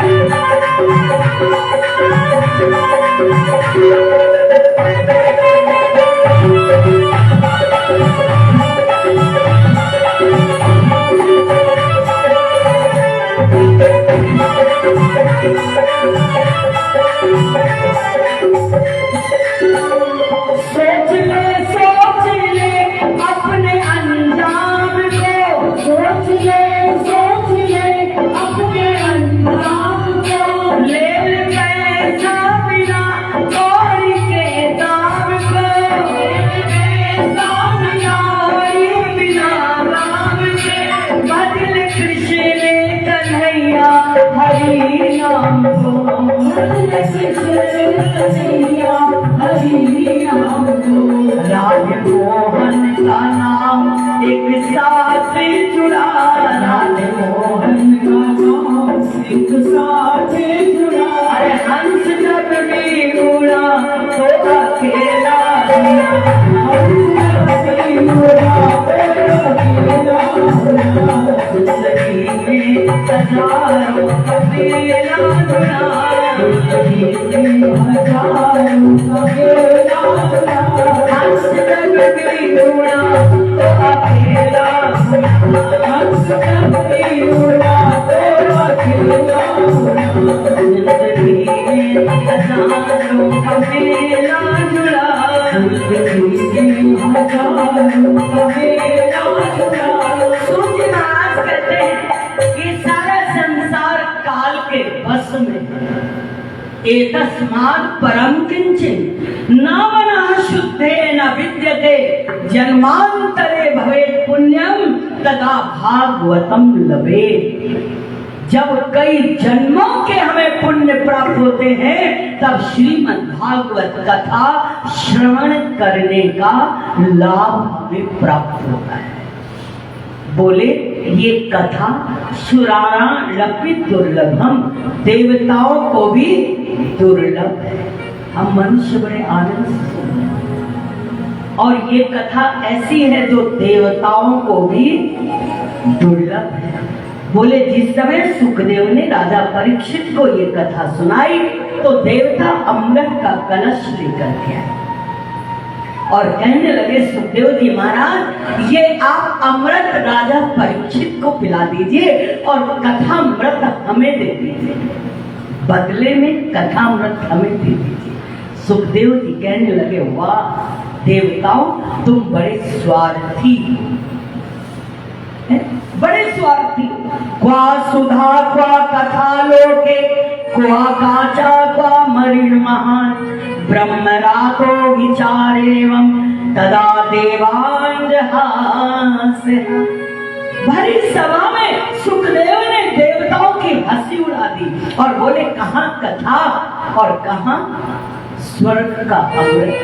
[SPEAKER 2] Thank you. राधे मोहन का नाम एक साथ जुड़ा, राधे मोहन का नाम एक साथ जुड़ा। अरे हंस जब भी उड़ा तो अकेला, हंस जब भी उड़ा तो अकेला। जिंदगी में हजारों कबीला जुड़ा, जिंदगी में हजारों कबीला जुड़ा। हंस जब भी उड़ा तो अकेला, हंस जब भी उड़ा तो अकेला। जिंदगी में हजारों कबीला जुड़ा, जिंदगी में हजारों कबीला जुड़ा। सूर्य महाराज कहते हैं कि सारा संसार काल के बस में, एतस्मात् परम किंचिन न मना शुद्धे न विद्यते, जन्मांतरे भवेत् पुण्यम तदा भागवतम लभेत्। जब कई जन्मों के हमें पुण्य प्राप्त होते हैं तब श्रीमद् भागवत कथा श्रवण करने का लाभ हमें प्राप्त होता है। बोले ये कथा सुराणा लपित दुर्लभम, देवताओं को भी दुर्लभ है। हम मनुष्य बड़े आनंद से सुनते हैं और ये कथा ऐसी है जो देवताओं को भी दुर्लभ है। बोले जिस समय सुखदेव ने राजा परीक्षित को ये कथा सुनाई तो देवता अमृत का कलश लेकर के आए और कहने लगे सुखदेव जी महाराज ये आप अमृत राजा परीक्षित को पिला दीजिए और कथामृत हमें दे दीजिए, बदले में कथामृत हमें दे दीजिए। सुखदेव जी कहने लगे वाह देवताओं तुम बड़े स्वार्थी, बड़े स्वार्थी। क्वा सुधा क्वा कथा लोके, क्वा काचा क्वा मरिण महान, ब्रह्मरातो विचारेवं तदा देवांजहास्य। भरी सभा में सुखदेव ने देवताओं की हंसी उड़ा दी और बोले कहाँ कथा और कहाँ स्वर्ग का अमृत।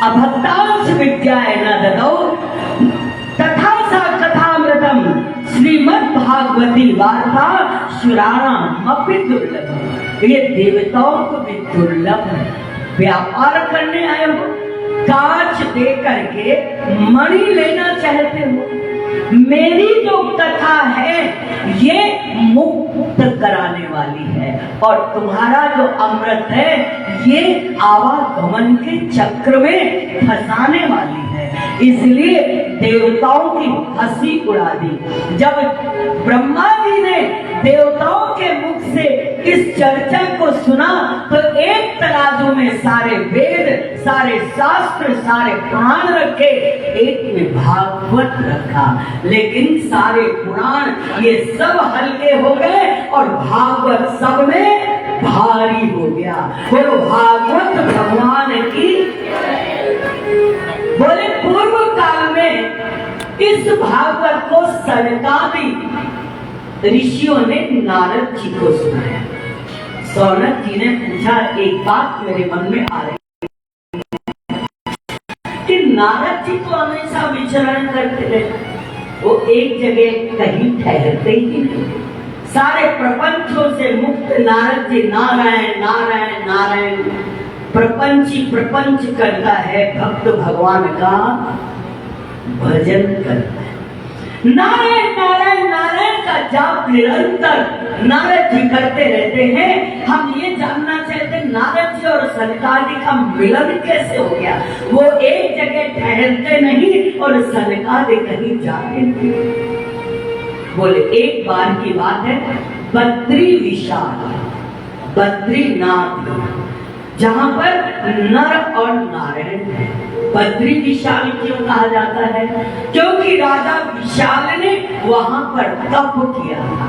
[SPEAKER 2] अभक्तांश विद्याय न ददौ तथा सा कथामृतम, श्रीमद् भागवती वार्ता सुराणाम अपि दुर्लभम। ये देवताओं को भी दुर्लभ है। व्यापार करने आए हो, कांच दे करके मणि लेना चाहते हो। मेरी जो कथा है ये मुक्त कराने वाली है और तुम्हारा जो अमृत है ये आवागमन के चक्र में फंसाने वाली है, इसलिए देवताओं की हंसी उड़ा दी। जब ब्रह्मा जी ने देवताओं के मुख से इस चर्चा को सुना तो एक तराजू में सारे वेद, सारे शास्त्र, सारे पुराण रखे, एक में भागवत रखा, लेकिन सारे पुराण ये सब हल्के हो गए और भागवत सब में भारी हो गया। बोलो भागवत भगवान की। बोले पूर्व काल में इस भागवत को सनकादि ऋषियों ने नारद जी को सुनाया। सौनक जी ने पूछा एक बात मेरे मन में आ रही कि नारद जी तो हमेशा विचरण करते रहे, वो एक जगह कहीं ठहरते ही नहीं। सारे प्रपंचों से मुक्त नारद जी नारायण नारायण नारायण प्रपंची प्रपंच करता है, भक्त भगवान का भजन करता है। नारायण नारायण नारायण का जाप निरंतर नारद जी करते रहते हैं। हम ये जानना चाहते हैं नारद जी और सनकादि जी का मिलन कैसे हो गया। वो एक जगह ठहरते नहीं और सनकादि कहीं जाते नहीं। बोले एक बार की बात है, बद्री विशाल बद्रीनाथ जहां पर नर और नारायण है। बद्री विशाल क्यों कहा जाता है? क्योंकि राजा विशाल ने वहां पर तप किया था।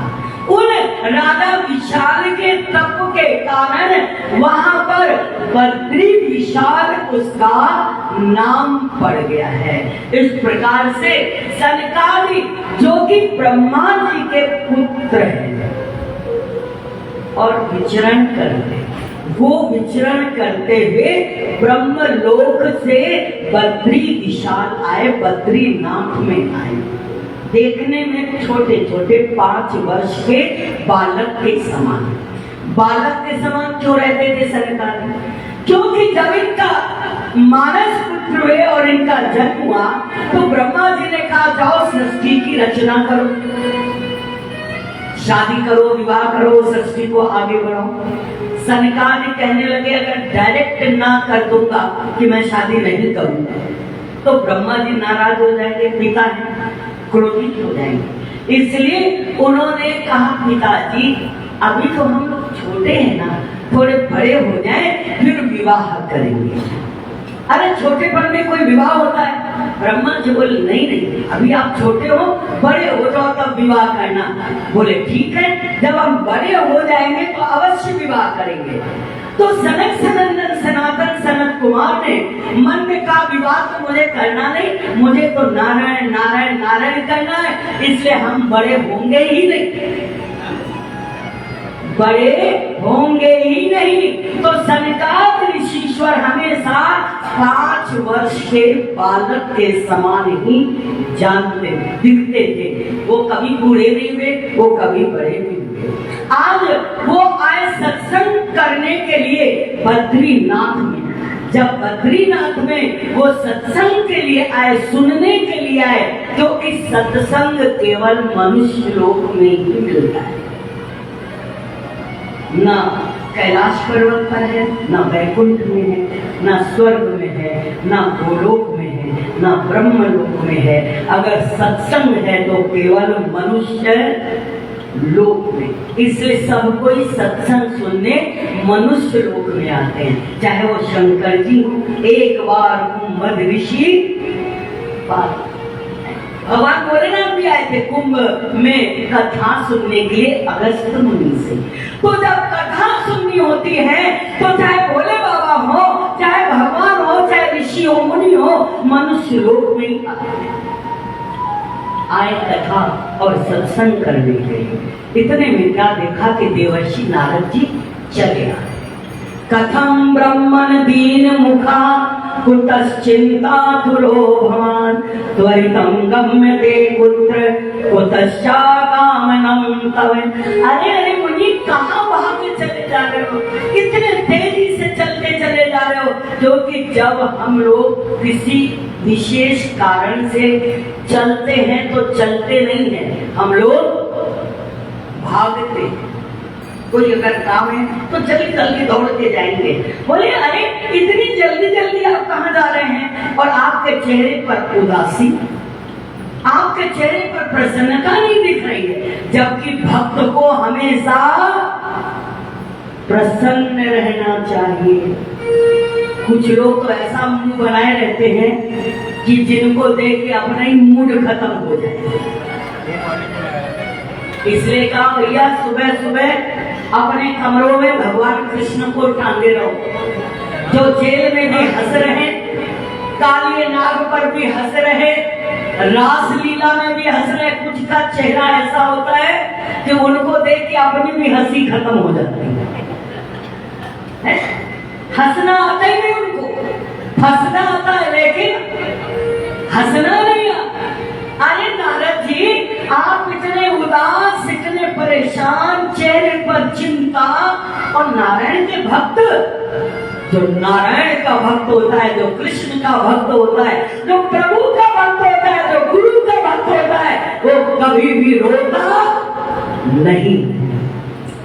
[SPEAKER 2] उन राजा विशाल के तप के कारण वहां पर बद्री विशाल उसका नाम पड़ गया है। इस प्रकार से सनकादि जो कि ब्रह्मा जी के पुत्र हैं और विचरण करते, वो विचरण करते हुए ब्रह्मलोक से बद्री विशाल आए, बद्रीनाथ में आए। देखने में छोटे छोटे 5 वर्ष के बालक के समान। बालक के समान क्यों रहते थे सनकादि? क्योंकि जब इनका मानस पुत्र हुए और इनका जन्म हुआ तो ब्रह्मा जी ने कहा जाओ सृष्टि की रचना करो, शादी करो, विवाह करो, सृष्टि को आगे बढ़ाओ। सनकादि कहने लगे अगर डायरेक्ट ना कर दूंगा कि मैं शादी नहीं करूंगा तो ब्रह्मा जी नाराज हो जाएंगे, पिता है क्रोधित हो जाएंगे। इसलिए उन्होंने कहा पिताजी अभी तो हम लोग छोटे हैं ना, थोड़े बड़े हो जाएं फिर विवाह करेंगे। अरे छोटेपन में कोई विवाह होता है? ब्रह्मा जी बोले नहीं नहीं, अभी आप छोटे हो, बड़े हो जाओ तब विवाह करना। बोले ठीक है, जब हम बड़े हो जाएंगे तो अवश्य विवाह करेंगे। तो सनक सनंदन सनातन सनत कुमार ने मन में कहा विवाह तो मुझे करना नहीं, मुझे तो नारायण नारायण नारायण करना है, इसलिए हम बड़े होंगे ही नहीं, बड़े होंगे ही नहीं। तो सनकादि ऋषीश्वर हमेशा 5 वर्ष के बालक के समान ही जानते दिखते थे। वो कभी बूढ़े नहीं हुए, वो कभी बड़े नहीं हुए। आज वो आए सत्संग करने के लिए बद्रीनाथ में। जब बद्रीनाथ में वो सत्संग के लिए आए, सुनने के लिए आए, क्योंकि सत्संग केवल मनुष्य लोक में ही मिलता है, ना कैलाश पर्वत पर है, ना वैकुंठ में है, ना स्वर्ग में है, ना गोलोक में है, ना ब्रह्मलोक में है। अगर सत्संग है तो केवल मनुष्य लोक में। इसलिए सब कोई सत्संग सुनने मनुष्य लोक में आते हैं, चाहे वो शंकर जी हो। एक बार कुंभ ऋषि भगवान भोलेनाथ भी आए थे कुंभ में कथा सुनने के लिए अगस्त मुनि से। तो जब कथा सुननी होती है तो चाहे भोले बाबा हो, चाहे भगवान हो, चाहे ऋषि हो, मुनि हो, मनुष्य लोक में ही आए कथा और सत्संग करने के लिए। इतने में क्या देखा कि देवर्षि नारद जी चले आए। कथम ब्रह्मण दीन मुखा कुतश्चिंता तुलो भवान त्वरितं गम्यते पुत्र कुतश्चागामनं तव। अरे अरे मुनि कहाँ भाग के चले जा रहे हो, इतने तेजी से चलते चले जा रहे हो? क्योंकि जब हम लोग किसी विशेष कारण से चलते हैं तो चलते नहीं हैं, हम लोग भागते हैं। कोई अगर काम है तो जल्दी जल्दी दौड़ के जाएंगे। बोले अरे इतनी जल्दी जल्दी आप कहाँ जा रहे हैं? और आपके चेहरे पर उदासी, आपके चेहरे पर प्रसन्नता नहीं दिख रही है, जबकि भक्त को हमेशा प्रसन्न रहना चाहिए। कुछ लोग तो ऐसा मुंह बनाए रहते हैं कि जिनको देख के अपना ही मूड खत्म हो जाए। इसलिए कहा भैया सुबह सुबह अपने कमरों में भगवान कृष्ण को टांगे रहो। जो जेल में भी हंस रहे, काली नाग पर भी हंस रहे, रास लीला में भी हंस रहे। कुछ का चेहरा ऐसा होता है कि उनको देख के अपनी भी हंसी खत्म हो जाती है। हंसना आता ही नहीं उनको, हंसना आता है लेकिन हंसना नहीं आता। अरे नारद जी आप इतने उदास, इतने परेशान, चेहरे पर चिंता। और नारायण के भक्त, जो नारायण का भक्त होता है, जो कृष्ण का भक्त होता है, जो प्रभु का भक्त होता है, जो गुरु का भक्त होता है, वो कभी भी रोता नहीं,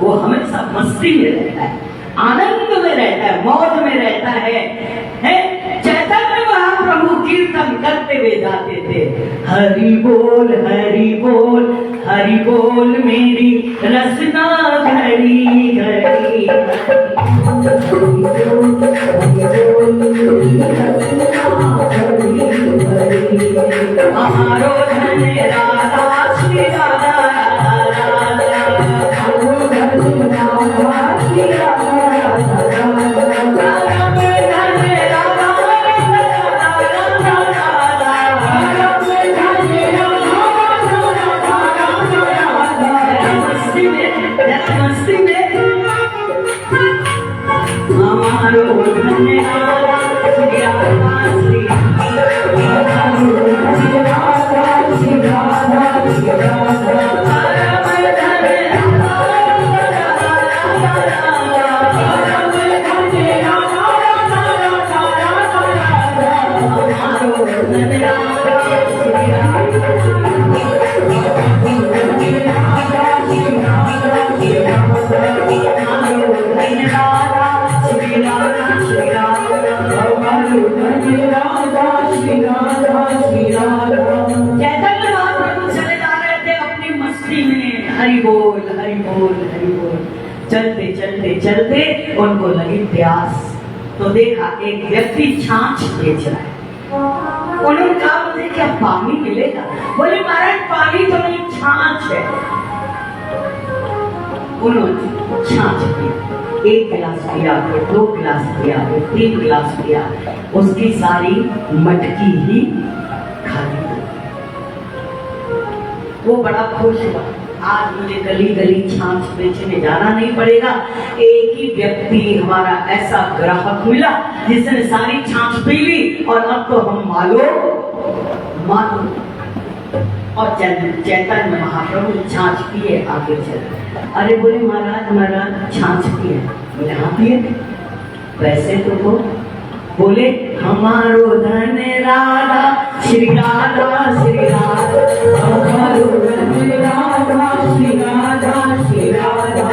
[SPEAKER 2] वो हमेशा मस्ती में रहता है, आनंद में रहता है, मौज में रहता है। चैतन्य महाप्रभु कीर्तन करते हुए जाते थे, हरि बोल हरि बोल हरि बोल मेरी रसना घड़ी घड़ी, हमारो धन राधा श्री राधा चलते चलते चलते उनको लगी प्यास, तो देखा एक व्यक्ति छाछ बेच रहा है। उन्होंने कहा मुझे क्या पानी मिलेगा? बोले महाराज पानी तो नहीं, छाछ है। उन्होंने छाछ पिया, 1 गिलास पिया, फिर 2 गिलास पिया, फिर 3 गिलास पिया, उसकी सारी मटकी ही खाली। वो बड़ा खुश हुआ, आज मुझे गली गली छाछ बेचने जाना नहीं पड़ेगा। एक ही व्यक्ति हमारा ऐसा ग्राहक मिला जिसने सारी छाछ पी ली, और अब तो हम मालो। और चैतन्य महाप्रभु छाछ पिए आगे चले। अरे बोले महाराज छाछ पिए? बोले हाँ पिए। वैसे तो वो बोले हमारो धन राधा श्री राधा श्री राधा, हमारो धन राधा श्री राधा श्री राधा,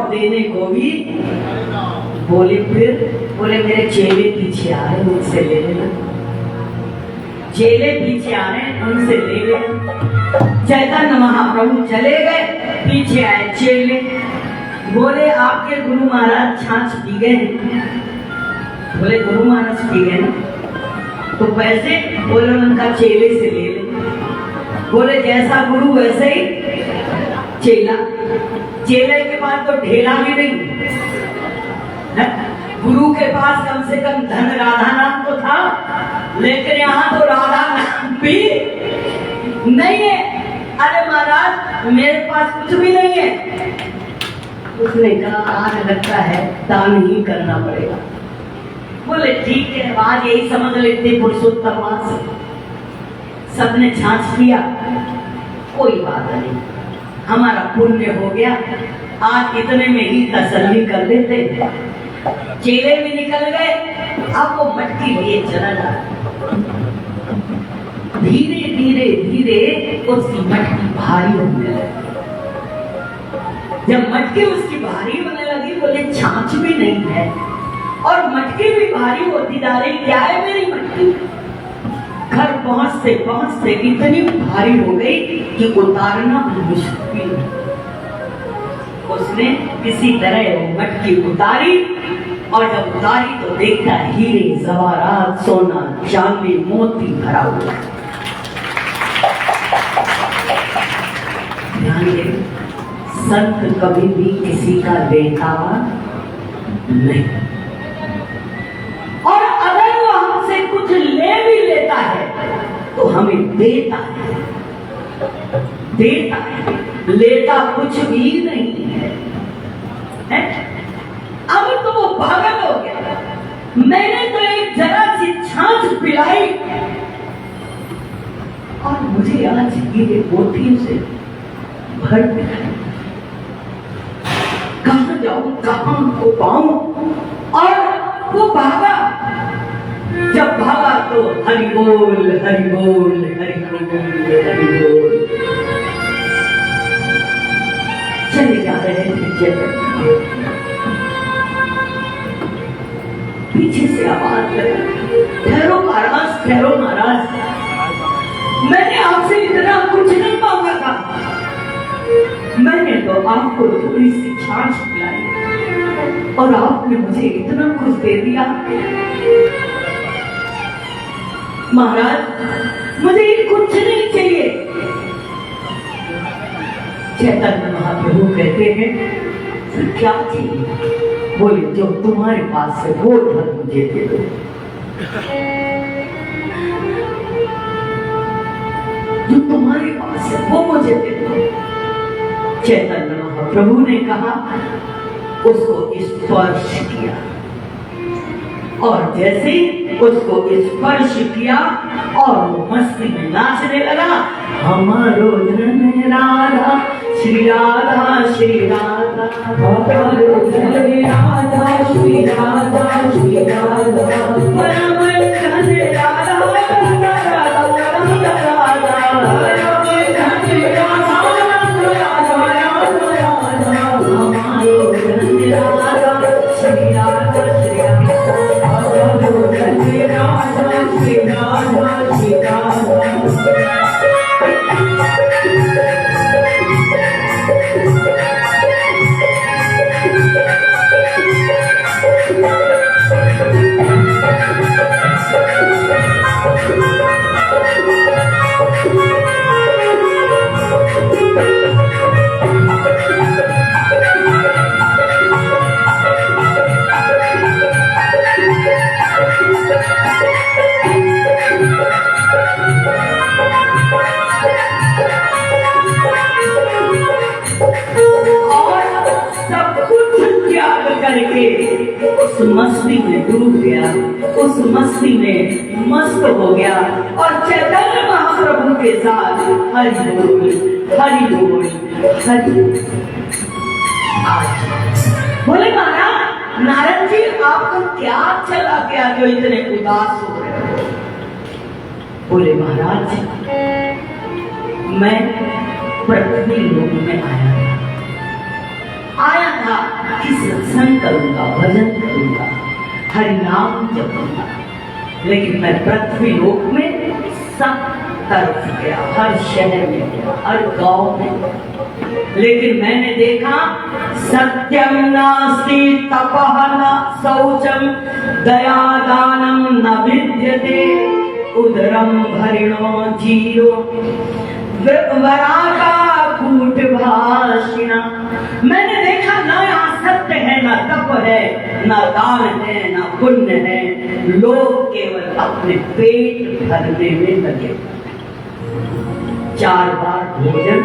[SPEAKER 2] देने को भी। बोले फिर बोले मेरे चेले पीछे आ रहे, उनसे ले लेना। चेले पीछे आ रहे हैं, उनसे ले लेना। चैतन्य महाप्रभु चले गए, पीछे आए चेले। बोले आपके गुरु महाराज छाछ पी गए? बोले गुरु महाराज पी गए ना, तो पैसे? बोले उनका चेले से ले ले। बोले जैसा गुरु वैसे ही चेला। चेले के पास तो ढेला भी नहीं है, गुरु के पास कम से कम धन राधा नाम तो था, लेकिन यहाँ तो राधा नाम भी नहीं है। अरे महाराज मेरे पास कुछ भी नहीं है। उसने कहा आज लगता है दान ही करना पड़ेगा। बोले ठीक है, आज यही समझ लेते पुरुषोत्तम मास। सबने छाछ किया, कोई बात नहीं, हमारा पुण्य हो गया, आज इतने में ही तसल्ली कर लेते। चेले भी निकल गए, अब वो मटकी लिए चला जा। धीरे धीरे धीरे उसकी मटकी भारी होने लगी। जब मटकी उसकी भारी होने लगी, बोले छाछ भी नहीं है और मटकी भी भारी होती जा रही, क्या है मेरी मटकी? घर पहुंचते इतनी भारी हो गई कि उतारना मुश्किल। उसने किसी तरह वो मटकी उतारी, और जब उतारी तो देखा हीरे जवाहरात सोना चांदी मोती भरा हुआ। ध्यान दे, संत कभी भी किसी का लेता नहीं, और अगर वो हमसे कुछ ले भी लेता है तो हमें देता है, लेता कुछ भी नहीं है। अब तो वो पागल हो गया, मैंने तो एक जरा सी छाछ पिलाई और मुझे आज ये पोथी से भर दिया। कहां जाऊं, कहां को पाऊं? और वो भागा, जब भागा तो हरि बोल हरि बोल हरि बोल हरि बोल चले जा रहे थे जगत। पीछे से आवाज लगी, ठहरो महाराज, ठहरो महाराज, मैंने आपसे इतना कुछ नहीं मांगा था। मैंने तो आपको थोड़ी सी छाछ पिलाई और आपने मुझे इतना कुछ दे दिया। महाराज मुझे ये कुछ नहीं चाहिए। चैतन्य महाप्रभु कहते हैं फिर क्या चाहिए? बोले जो तुम्हारे पास है वो धन मुझे दे दो। जो तुम्हारे पास है वो मुझे दे दो। चैतन्य महाप्रभु ने कहा, उसको स्पर्श किया और जैसे उसको स्पर्श किया और वो मस्ती में नाचने लगा। हमारो धन राधा श्री राधा श्री राधा, हमारो धन राधा श्री राधा श्री राधा, परम धन राधा राधा राधा राधा, उस मस्ती में डूब गया, उस मस्ती में मस्त हो गया और चैतन्य महाप्रभु के साथ हरि बोल हरि बोल हरि बोल। बोले महाराज नारद जी आपको क्या चला गया जो इतने उदास हो गए? बोले महाराज मैं पृथ्वी लोक में आया था कि सत्संग करूंगा, भजन करूंगा, हरि नाम जपूंगा, लेकिन मैं पृथ्वी लोक में सब तरफ गया, हर शहर में गया, हर गांव में, लेकिन मैंने देखा सत्यम नास्ति तपः न शौचम दया दानम न विद्यते उदरम भरिणो जीरो वराका कूट भाषिणा। मैंने देखा ना यहाँ सत्य है, ना तप है, ना दान है, ना पुण्य है, लोग केवल अपने पेट भरने में लगे। 4 बार भोजन,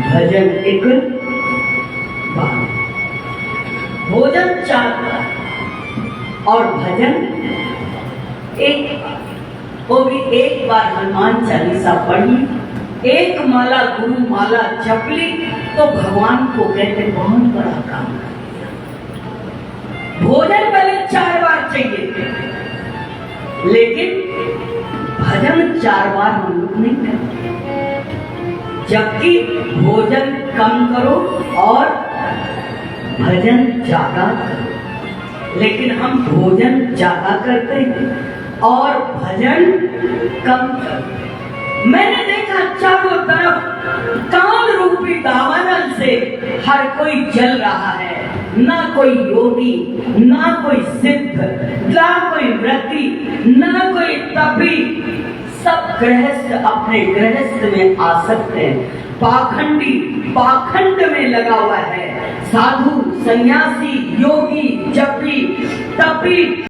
[SPEAKER 2] भजन 1 बार, भोजन 4 बार और भजन 1 बार, वो भी 1 बार हनुमान चालीसा पढ़ी, 1 माला गुरु माला जप ली तो भगवान को कहते बहुत बड़ा काम कर दिया। भोजन पहले 4 बार चाहिए, लेकिन भजन 4 बार हम लोग नहीं करते, जबकि भोजन कम करो और भजन ज्यादा करो। लेकिन हम भोजन ज्यादा करते हैं और भजन कम करते हैं। मैंने देखा चारों तरफ काल रूपी दावानल से हर कोई जल रहा है, ना कोई योगी, ना कोई सिद्ध, ना कोई व्रती, ना कोई तपी, सब गृहस्थ अपने गृहस्थ में आसक्त है। पाखंडी पाखंड में लगा हुआ है, साधु सन्यासी योगी